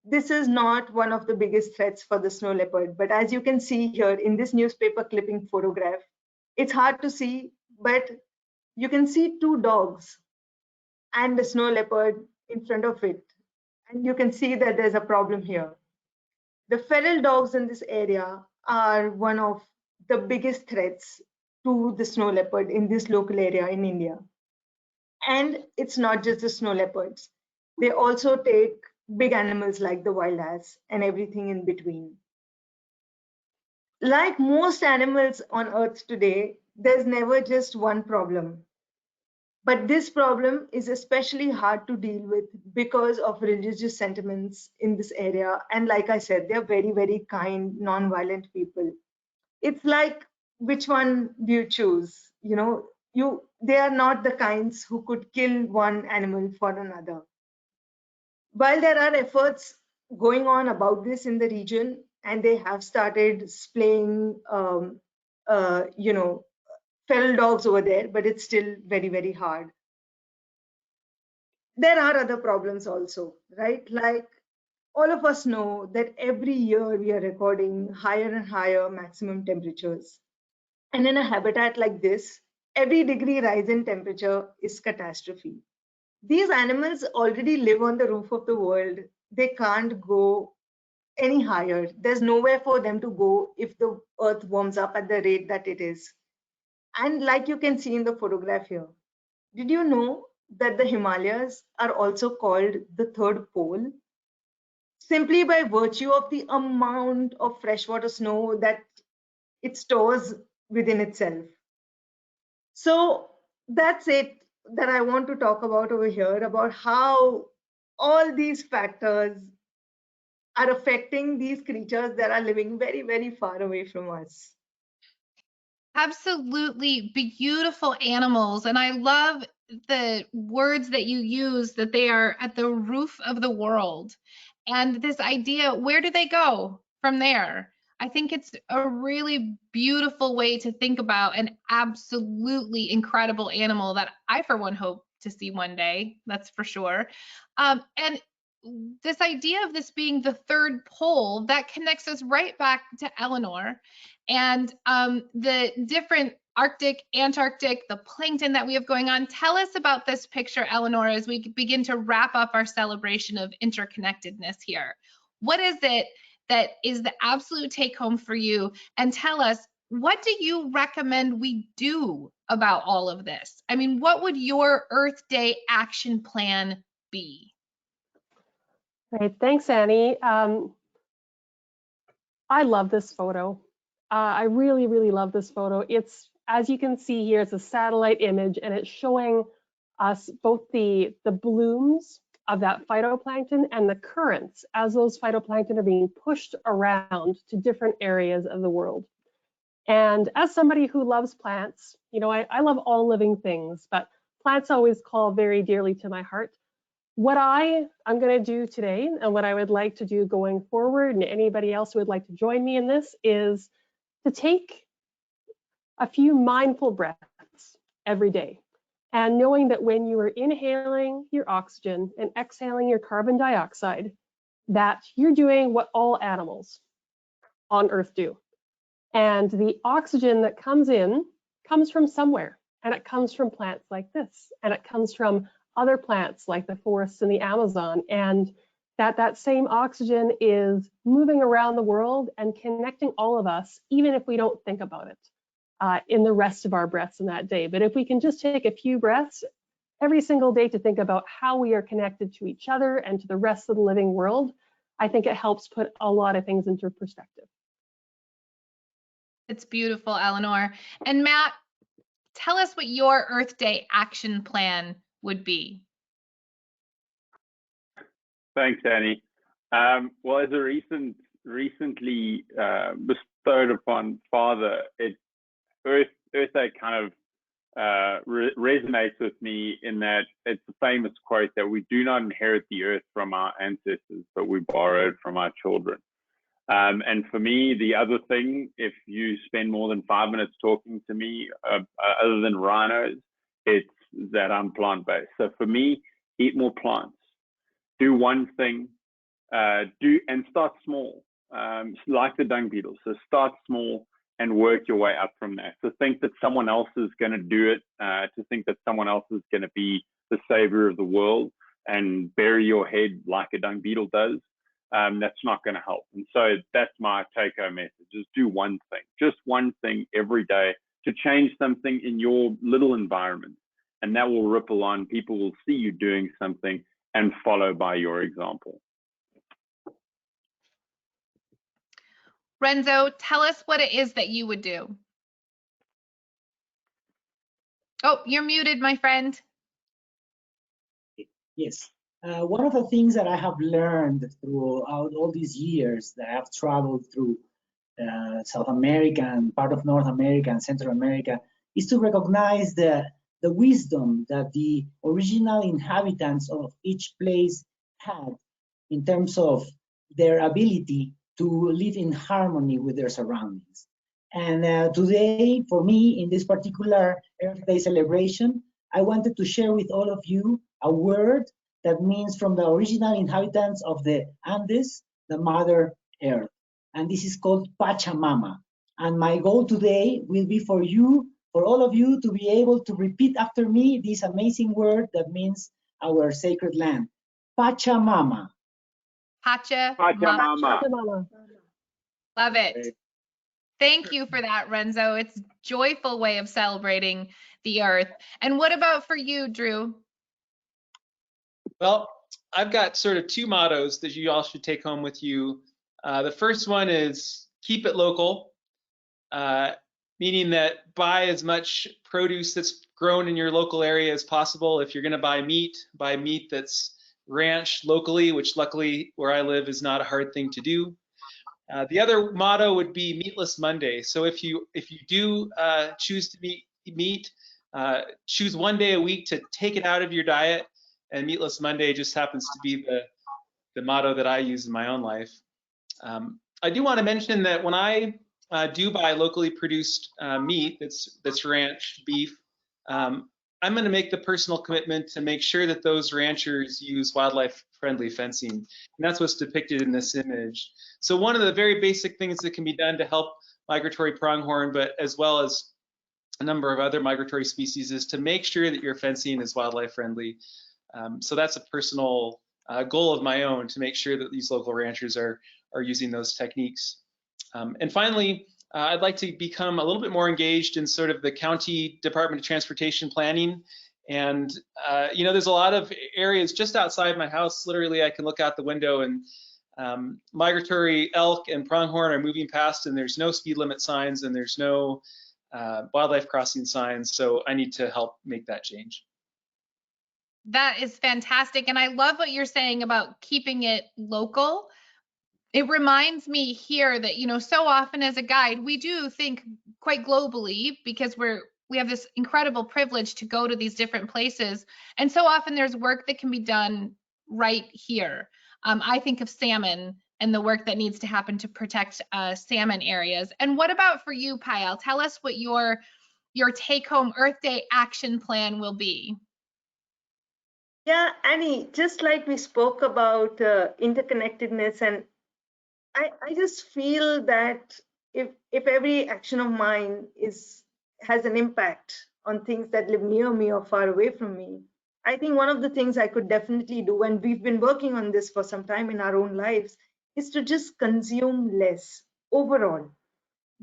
This is not one of the biggest threats for the snow leopard, but as you can see here in this newspaper clipping photograph, it's hard to see, but you can see two dogs and the snow leopard in front of it. And you can see that there's a problem here. The feral dogs in this area are one of the biggest threats to the snow leopard in this local area in India. And it's not just the snow leopards. They also take big animals like the wild ass and everything in between. Like most animals on Earth today, there's never just one problem. But this problem is especially hard to deal with because of religious sentiments in this area. And like I said, they're very, very kind, non-violent people. It's like, which one do you choose? You know, they are not the kinds who could kill one animal for another. While there are efforts going on about this in the region, and they have started splaying, feral dogs over there, but it's still very, very hard. There are other problems also, right? Like all of us know that every year we are recording higher and higher maximum temperatures. And in a habitat like this, every degree rise in temperature is catastrophe. These animals already live on the roof of the world. They can't go any higher. There's nowhere for them to go if the earth warms up at the rate that it is. And like you can see in the photograph here, did you know that the Himalayas are also called the third pole? Simply by virtue of the amount of freshwater snow that it stores within itself. So that's it that I want to talk about over here, about how all these factors are affecting these creatures that are living very, very far away from us. Absolutely beautiful animals. And I love the words that you use, that they are at the roof of the world. And this idea, where do they go from there? I think it's a really beautiful way to think about an absolutely incredible animal that I, for one, hope to see one day. That's for sure. And this idea of this being the third pole, that connects us right back to Eleanor and the different Arctic, Antarctic, the plankton that we have going on. Tell us about this picture, Eleanor, as we begin to wrap up our celebration of interconnectedness here. What is it that is the absolute take home for you? And tell us, what do you recommend we do about all of this? I mean, what would your Earth Day action plan be? Great, thanks, Annie. I love this photo. I really, really love this photo. It's, as you can see here, it's a satellite image, and it's showing us both the blooms of that phytoplankton and the currents as those phytoplankton are being pushed around to different areas of the world. And as somebody who loves plants, you know, I love all living things, but plants always call very dearly to my heart. What I'm going to do today, and what I would like to do going forward, and anybody else who would like to join me in this, is to take a few mindful breaths every day. And knowing that when you are inhaling your oxygen and exhaling your carbon dioxide, that you're doing what all animals on Earth do. And the oxygen that comes in comes from somewhere, and it comes from plants like this, and it comes from other plants like the forests in the Amazon, and that same oxygen is moving around the world and connecting all of us, even if we don't think about it in the rest of our breaths in that day. But if we can just take a few breaths every single day to think about how we are connected to each other and to the rest of the living world, I think it helps put a lot of things into perspective. It's beautiful, Eleanor. And Matt, tell us what your Earth Day action plan would be. Thanks, Annie. Well, as a recently bestowed upon father, Earth Day kind of resonates with me in that it's a famous quote that we do not inherit the earth from our ancestors, but we borrow it from our children. And for me, the other thing, if you spend more than 5 minutes talking to me, other than rhinos, it's that I'm plant-based. So for me, eat more plants, do one thing, and start small, like the dung beetles. So start small and work your way up from there. To think that someone else is going to do it, to think that someone else is going to be the savior of the world and bury your head like a dung beetle does, that's not going to help. And so that's my take-home message: just do one thing, just one thing every day to change something in your little environment, and that will ripple on. People will see you doing something and follow by your example. Renzo, tell us what it is that you would do. Oh, you're muted, my friend. Yes. One of the things that I have learned throughout all these years that I have traveled through South America and part of North America and Central America is to recognize the wisdom that the original inhabitants of each place had in terms of their ability to live in harmony with their surroundings. And today, for me, in this particular Earth Day celebration, I wanted to share with all of you a word that means from the original inhabitants of the Andes, the Mother Earth. And this is called Pachamama. And my goal today will be for you, for all of you, to be able to repeat after me this amazing word that means our sacred land. Pachamama. Pachamama. Love it. Thank you for that, Renzo. It's a joyful way of celebrating the earth. And what about for you, Drew? Well, I've got sort of two mottos that you all should take home with you. The first one is keep it local, meaning that buy as much produce that's grown in your local area as possible. If you're going to buy meat that's ranched locally, which luckily where I live is not a hard thing to do. The other motto would be Meatless Monday. So if you do choose to eat meat, choose one day a week to take it out of your diet, and Meatless Monday just happens to be the motto that I use in my own life. I do want to mention that when I do buy locally produced meat that's ranch beef, I'm going to make the personal commitment to make sure that those ranchers use wildlife-friendly fencing, and that's what's depicted in this image. So one of the very basic things that can be done to help migratory pronghorn, but as well as a number of other migratory species, is to make sure that your fencing is wildlife-friendly. So that's a personal goal of my own, to make sure that these local ranchers are using those techniques. And finally, I'd like to become a little bit more engaged in sort of the county Department of Transportation planning. And, you know, there's a lot of areas just outside my house. Literally, I can look out the window and migratory elk and pronghorn are moving past, and there's no speed limit signs and there's no wildlife crossing signs. So I need to help make that change. That is fantastic. And I love what you're saying about keeping it local. It reminds me here that, you know, so often as a guide, we do think quite globally because we have this incredible privilege to go to these different places. And so often there's work that can be done right here. I think of salmon and the work that needs to happen to protect salmon areas. And what about for you, Payal? Tell us what your take-home Earth Day action plan will be. Yeah, Annie, just like we spoke about interconnectedness, and I just feel that if every action of mine has an impact on things that live near me or far away from me, I think one of the things I could definitely do, and we've been working on this for some time in our own lives, is to just consume less overall.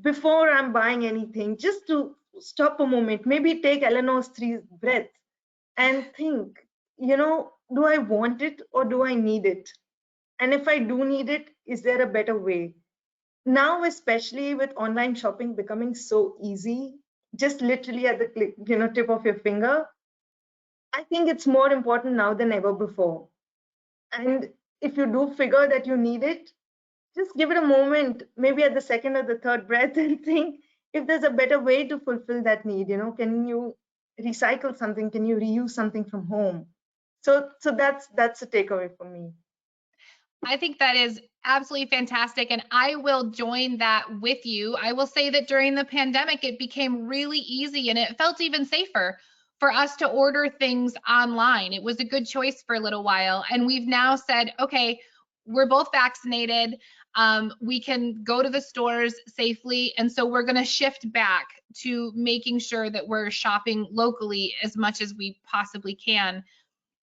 Before I'm buying anything, just to stop a moment, maybe take Eleanor's 3 breaths and think, you know, do I want it or do I need it? And if I do need it, is there a better way? Now, especially with online shopping becoming so easy, just literally at the click, tip of your finger, I think it's more important now than ever before. And if you do figure that you need it, just give it a moment, maybe at the second or the third breath, and think if there's a better way to fulfill that need. Can you recycle something? Can you reuse something from home? So that's a takeaway for me. I think that is absolutely fantastic, and I will join that with you. I will say that during the pandemic, it became really easy and it felt even safer for us to order things online. It was a good choice for a little while. And we've now said, okay, we're both vaccinated. We can go to the stores safely. And so we're going to shift back to making sure that we're shopping locally as much as we possibly can.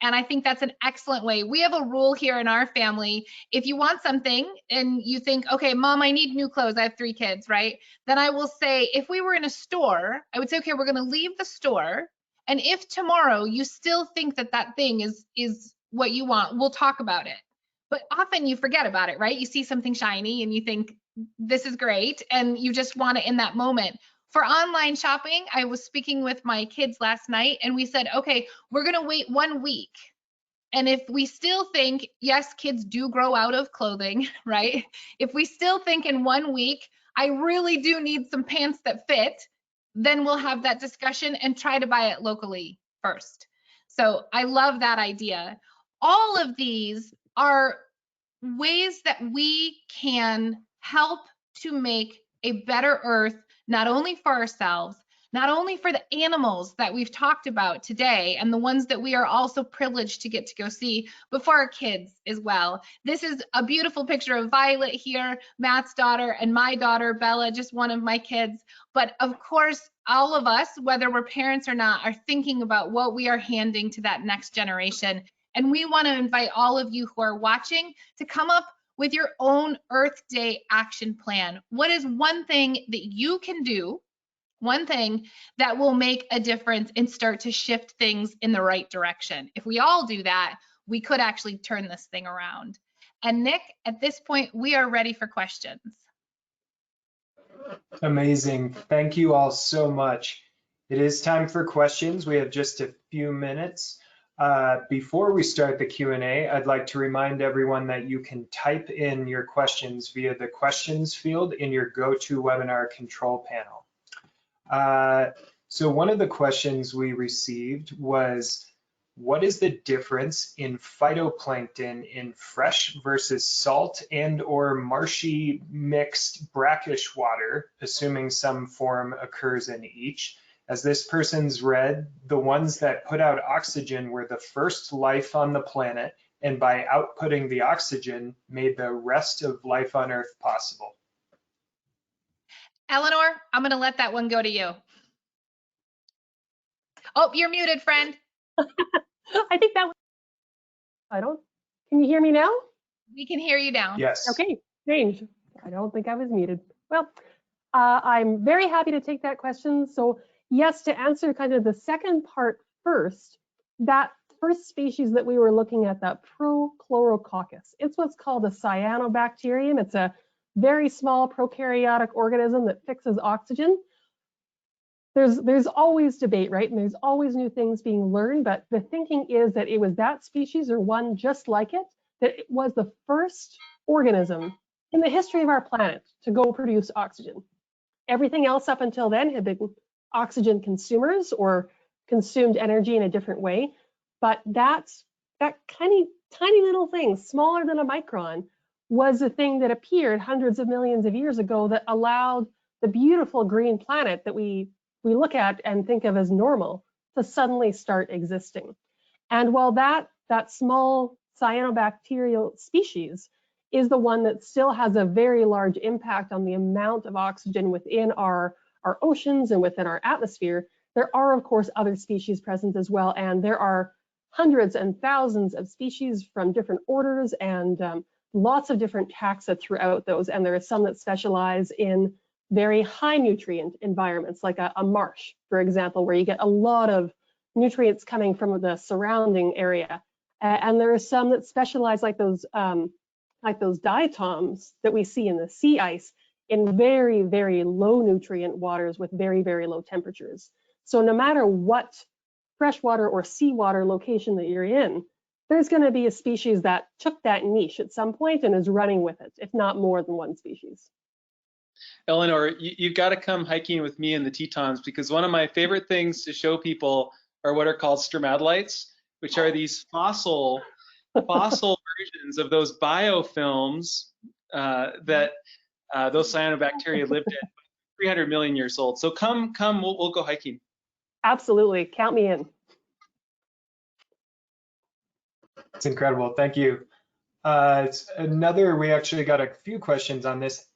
And I think that's an excellent way. We have a rule here in our family. If you want something and you think, okay, Mom, I need new clothes. I have 3 kids, right? Then I will say, if we were in a store, I would say, okay, we're going to leave the store. And if tomorrow you still think that that thing is what you want, we'll talk about it. But often you forget about it, right? You see something shiny and you think, this is great, and you just want it in that moment. For online shopping, I was speaking with my kids last night and we said, okay, we're going to wait 1 week. And if we still think, yes, kids do grow out of clothing, right? If we still think in 1 week, I really do need some pants that fit, then we'll have that discussion and try to buy it locally first. So I love that idea. All of these are ways that we can help to make a better Earth, not only for ourselves, not only for the animals that we've talked about today and the ones that we are also privileged to get to go see, but for our kids as well. This is a beautiful picture of Violet here, Matt's daughter, and my daughter, Bella, just one of my kids. But of course, all of us, whether we're parents or not, are thinking about what we are handing to that next generation. And we want to invite all of you who are watching to come up with your own Earth Day action plan. What is one thing that you can do, one thing that will make a difference and start to shift things in the right direction? If we all do that, we could actually turn this thing around. And Nick, at this point, we are ready for questions. Amazing. Thank you all so much. It is time for questions. We have just a few minutes. Before we start the Q&A, I'd like to remind everyone that you can type in your questions via the questions field in your GoToWebinar control panel. So one of the questions we received was, what is the difference in phytoplankton in fresh versus salt and or marshy mixed brackish water, assuming some form occurs in each? As this person's read, the ones that put out oxygen were the first life on the planet, and by outputting the oxygen, made the rest of life on Earth possible. Eleanor, I'm going to let that one go to you. Oh, you're muted, friend. I think that was, can you hear me now? We can hear you now. Yes. Okay, strange. I don't think I was muted. Well, I'm very happy to take that question. So yes, to answer kind of the second part first, that first species that we were looking at, that Prochlorococcus, it's what's called a Cyanobacterium. It's a very small prokaryotic organism that fixes oxygen. There's always debate, right? And there's always new things being learned, but the thinking is that it was that species or one just like it, that it was the first organism in the history of our planet to go produce oxygen. Everything else up until then had been oxygen consumers or consumed energy in a different way. But that tiny little thing, smaller than a micron, was a thing that appeared hundreds of millions of years ago that allowed the beautiful green planet that we look at and think of as normal to suddenly start existing. And while that small cyanobacterial species is the one that still has a very large impact on the amount of oxygen within our oceans and within our atmosphere, there are, of course, other species present as well. And there are hundreds and thousands of species from different orders and lots of different taxa throughout those. And there are some that specialize in very high nutrient environments, like a marsh, for example, where you get a lot of nutrients coming from the surrounding area. And there are some that specialize, like those diatoms that we see in the sea ice, in very, very low nutrient waters with very, very low temperatures. So no matter what freshwater or seawater location that you're in, there's going to be a species that took that niche at some point and is running with it, if not more than one species. Eleanor, you've got to come hiking with me in the Tetons, because one of my favorite things to show people are what are called stromatolites, which are these fossil versions of those biofilms that those cyanobacteria lived in, 300 million years old. So come, we'll go hiking. Absolutely, count me in. It's incredible. Thank you. We actually got a few questions on this.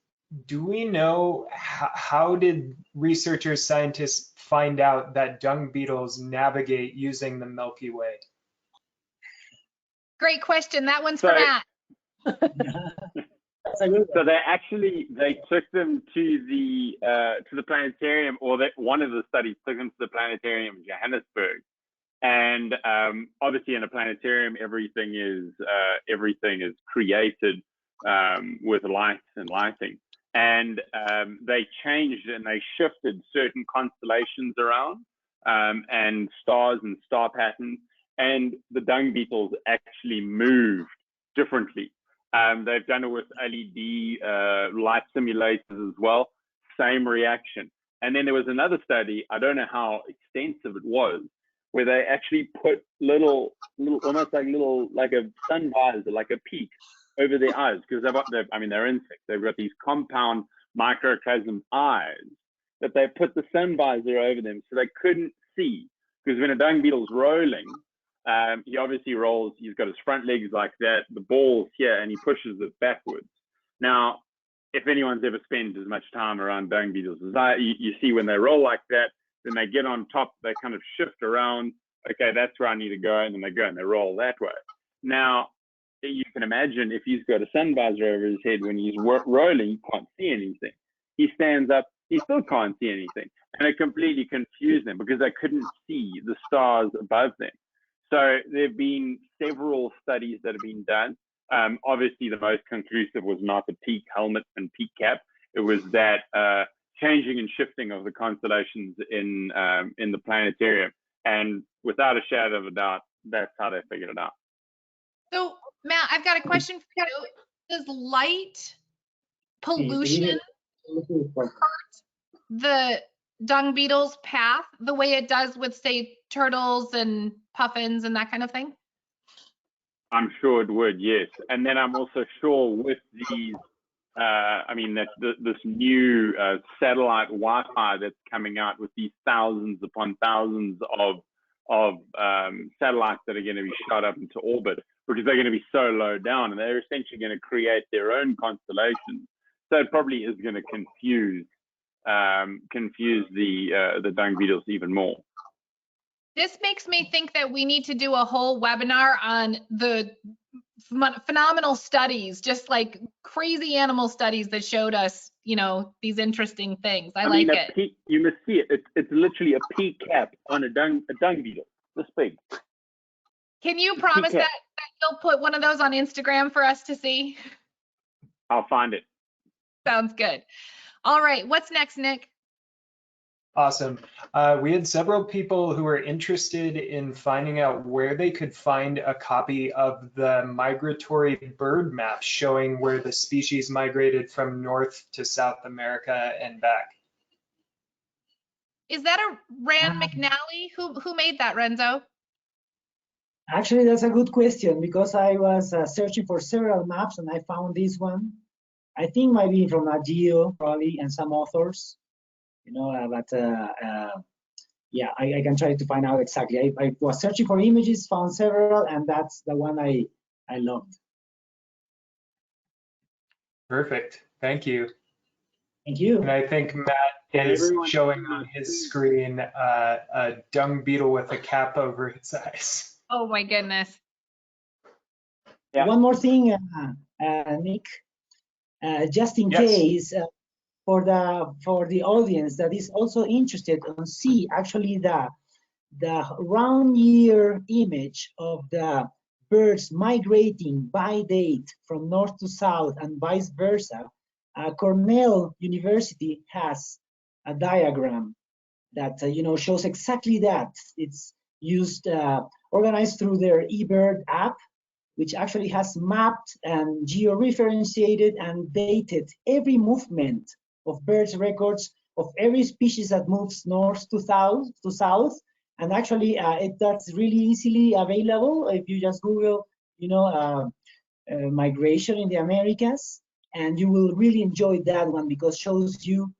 Do we know how did researchers, scientists find out that dung beetles navigate using the Milky Way? Great question. That one's for Matt. So they took them to the planetarium, or one of the studies took them to the planetarium in Johannesburg. And obviously, in a planetarium, everything is created with lights and lighting. And they changed and they shifted certain constellations around and stars and star patterns. And the dung beetles actually moved differently. They've done it with LED light simulators as well. Same reaction. And then there was another study. I don't know how extensive it was, where they actually put little almost like a sun visor, like a peak over their eyes, because they're insects. They've got these compound microcosm eyes that they put the sun visor over them so they couldn't see. Because when a dung beetle's rolling, he obviously rolls, he's got his front legs like that, the ball's here, and he pushes it backwards. Now, if anyone's ever spent as much time around dung beetles as you see when they roll like that, then they get on top, they kind of shift around. Okay, that's where I need to go, and then they go and they roll that way. Now, you can imagine if he's got a sun visor over his head, when he's rolling, he can't see anything. He stands up, he still can't see anything. And it completely confused them because they couldn't see the stars above them. So there have been several studies that have been done. Obviously, the most conclusive was not the peak helmet and peak cap. It was that changing and shifting of the constellations in the planetarium. And without a shadow of a doubt, that's how they figured it out. So, Matt, I've got a question for you. Does light pollution hurt the dung beetle's path the way it does with, say, turtles and puffins and that kind of thing? I'm sure it would, yes. And then I'm also sure with these, this new satellite Wi-Fi that's coming out with these thousands upon thousands of satellites that are going to be shot up into orbit, because they're going to be so low down, and they're essentially going to create their own constellations. So it probably is going to confuse the dung beetles even more. This makes me think that we need to do a whole webinar on the phenomenal studies, just like crazy animal studies that showed us, these interesting things. I like it. You must see it. It's literally a pea cap on a dung beetle, this big. Can you promise that you'll put one of those on Instagram for us to see? I'll find it. Sounds good. All right, what's next, Nick? Awesome. We had several people who were interested in finding out where they could find a copy of the migratory bird map showing where the species migrated from North to South America and back. Is that a Rand McNally? Who made that, Renzo? Actually, that's a good question, because I was searching for several maps and I found this one. I think might be from Agio, probably, and some authors. Yeah, I can try to find out exactly. I was searching for images, found several, and that's the one I loved. Perfect. Thank you. Thank you. And I think Matt is showing on his screen a dung beetle with a cap over its eyes. Oh my goodness. Yeah. One more thing, Nick, just in case. For the audience that is also interested in see actually the round year image of the birds migrating by date from north to south and vice versa, Cornell University has a diagram that shows exactly that. It's used organized through their eBird app, which actually has mapped and georeferentiated and dated every movement of birds records of every species that moves north to south, and actually that's really easily available if you just Google, migration in the Americas, and you will really enjoy that one because it shows you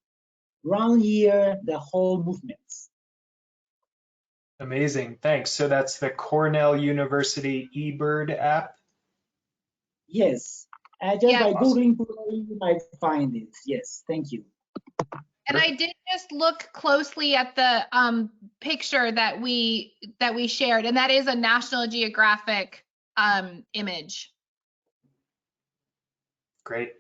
round year the whole movements. Amazing, thanks. So that's the Cornell University eBird app? Yes, just Yeah. by Googling Purori, you might find it. Yes, thank you. And I did just look closely at the picture that we shared, and that is a National Geographic image. Great.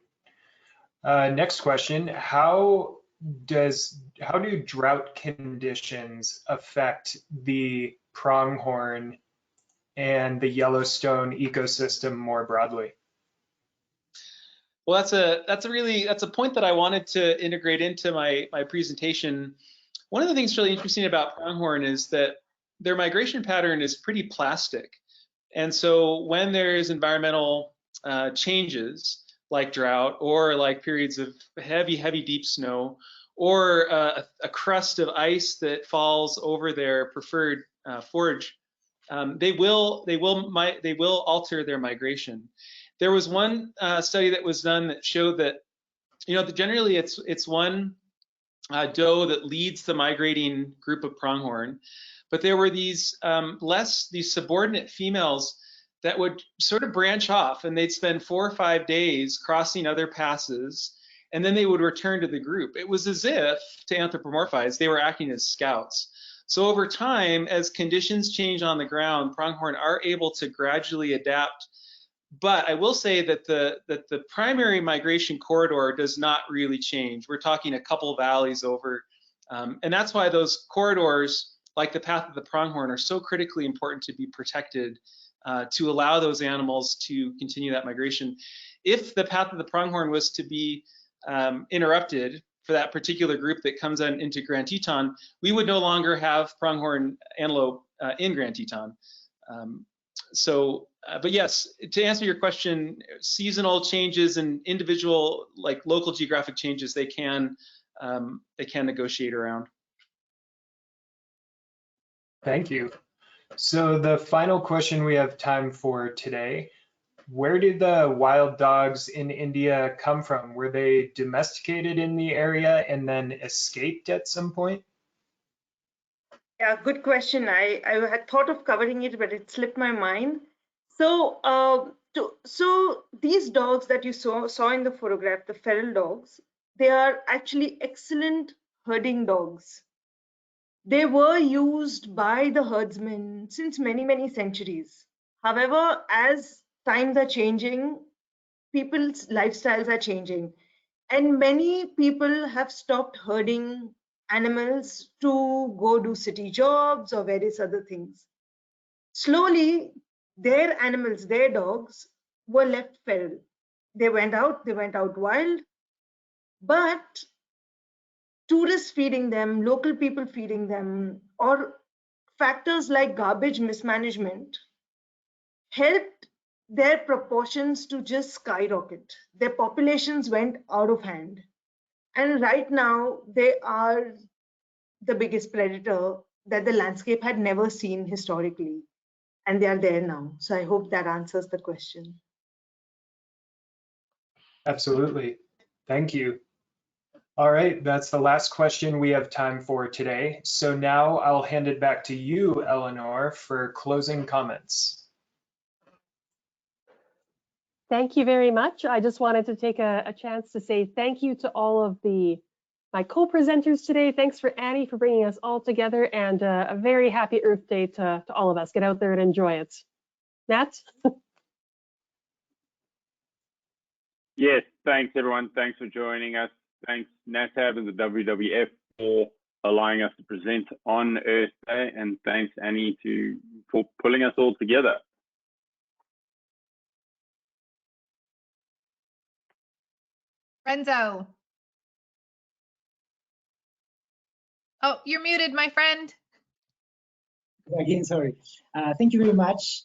Next question, how do drought conditions affect the pronghorn and the Yellowstone ecosystem more broadly? Well, that's a point that I wanted to integrate into my presentation. One of the things really interesting about pronghorn is that their migration pattern is pretty plastic. And so when there's environmental changes like drought or like periods of heavy deep snow or a crust of ice that falls over their preferred forage, they will alter their migration. There was one study that was done that showed that, generally it's one doe that leads the migrating group of pronghorn, but there were these subordinate females that would sort of branch off, and they'd spend 4 or 5 days crossing other passes, and then they would return to the group. It was as if, to anthropomorphize, they were acting as scouts. So over time, as conditions change on the ground, pronghorn are able to gradually adapt. But I will say that the primary migration corridor does not really change. We're talking a couple valleys over, and that's why those corridors, like the path of the pronghorn, are so critically important to be protected to allow those animals to continue that migration. If the path of the pronghorn was to be interrupted for that particular group that comes into Grand Teton, we would no longer have pronghorn antelope in Grand Teton. But yes, to answer your question, seasonal changes and individual, like local geographic changes, they can negotiate around. Thank you. So the final question we have time for today, where did the wild dogs in India come from? Were they domesticated in the area and then escaped at some point? Yeah, good question. I had thought of covering it, but it slipped my mind. So, so these dogs that you saw in the photograph, the feral dogs, they are actually excellent herding dogs. They were used by the herdsmen since many centuries. However, as times are changing, people's lifestyles are changing, and many people have stopped herding animals to go do city jobs or various other things. Slowly, their animals, their dogs, were left feral. They went out wild, but tourists feeding them, local people feeding them, or factors like garbage mismanagement helped their proportions to just skyrocket. Their populations went out of hand. And right now, they are the biggest predator that the landscape had never seen historically. And they are there now. So I hope that answers the question. Absolutely. Thank you. All right, that's the last question we have time for today. So now I'll hand it back to you, Eleanor, for closing comments. Thank you very much. I just wanted to take a chance to say thank you to all of my co-presenters today. Thanks for Annie for bringing us all together, and a very happy Earth Day to all of us. Get out there and enjoy it. Matt? Yes, thanks everyone. Thanks for joining us. Thanks NATAB and the WWF for allowing us to present on Earth Day, and thanks Annie for pulling us all together. Renzo. Oh, you're muted, my friend. Again, sorry. Thank you very much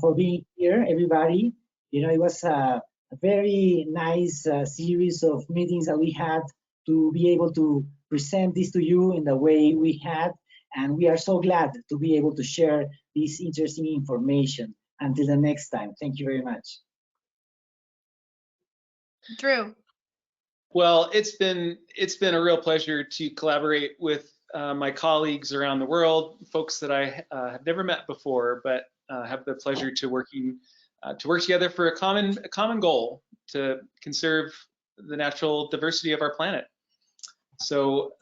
for being here, everybody. It was a very nice series of meetings that we had to be able to present this to you in the way we had. And we are so glad to be able to share this interesting information. Until the next time, thank you very much. Drew. Well, it's been a real pleasure to collaborate with my colleagues around the world, folks that I have never met before, but have the pleasure to work together for a common goal to conserve the natural diversity of our planet. So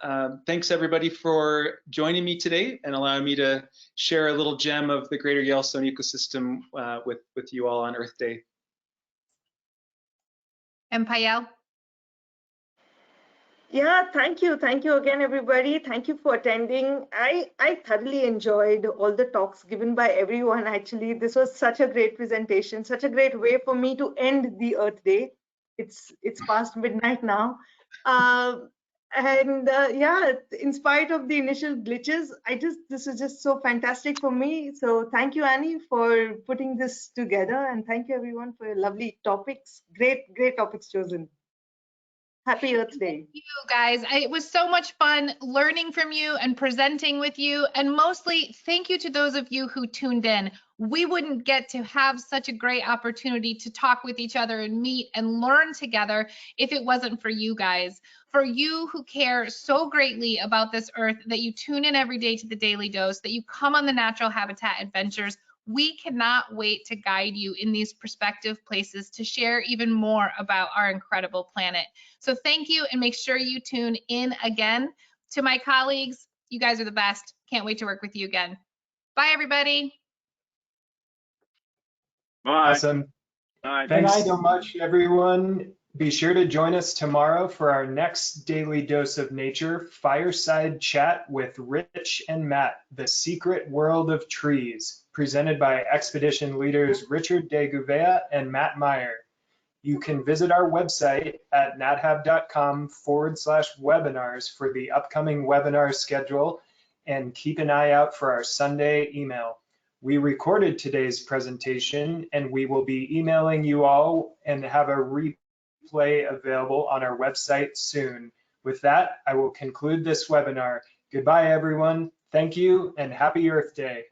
thanks everybody for joining me today and allowing me to share a little gem of the Greater Yellowstone ecosystem with you all on Earth Day. And Payal? Yeah, thank you again, everybody. Thank you for attending. I thoroughly enjoyed all the talks given by everyone. Actually, this was such a great presentation, such a great way for me to end the Earth Day. It's past midnight now. Yeah, in spite of the initial glitches, this is just so fantastic for me. So thank you, Annie, for putting this together, and thank you everyone for your lovely topics. Great topics chosen. Happy Earth Day. Thank you guys. It was so much fun learning from you and presenting with you. And mostly, thank you to those of you who tuned in. We wouldn't get to have such a great opportunity to talk with each other and meet and learn together if it wasn't for you guys. For you who care so greatly about this Earth, that you tune in every day to the Daily Dose, that you come on the Natural Habitat Adventures. We cannot wait to guide you in these prospective places to share even more about our incredible planet. So thank you, and make sure you tune in again. To my colleagues, you guys are the best. Can't wait to work with you again. Bye, everybody. Bye. Awesome. Bye. Thanks so much, everyone. Be sure to join us tomorrow for our next Daily Dose of Nature fireside chat with Rich and Matt, The Secret World of Trees, presented by expedition leaders Richard de Gouveia and Matt Meyer. You can visit our website at nathab.com/webinars for the upcoming webinar schedule, and keep an eye out for our Sunday email. We recorded today's presentation, and we will be emailing you all and have a replay available on our website soon. With that, I will conclude this webinar. Goodbye, everyone. Thank you, and happy Earth Day.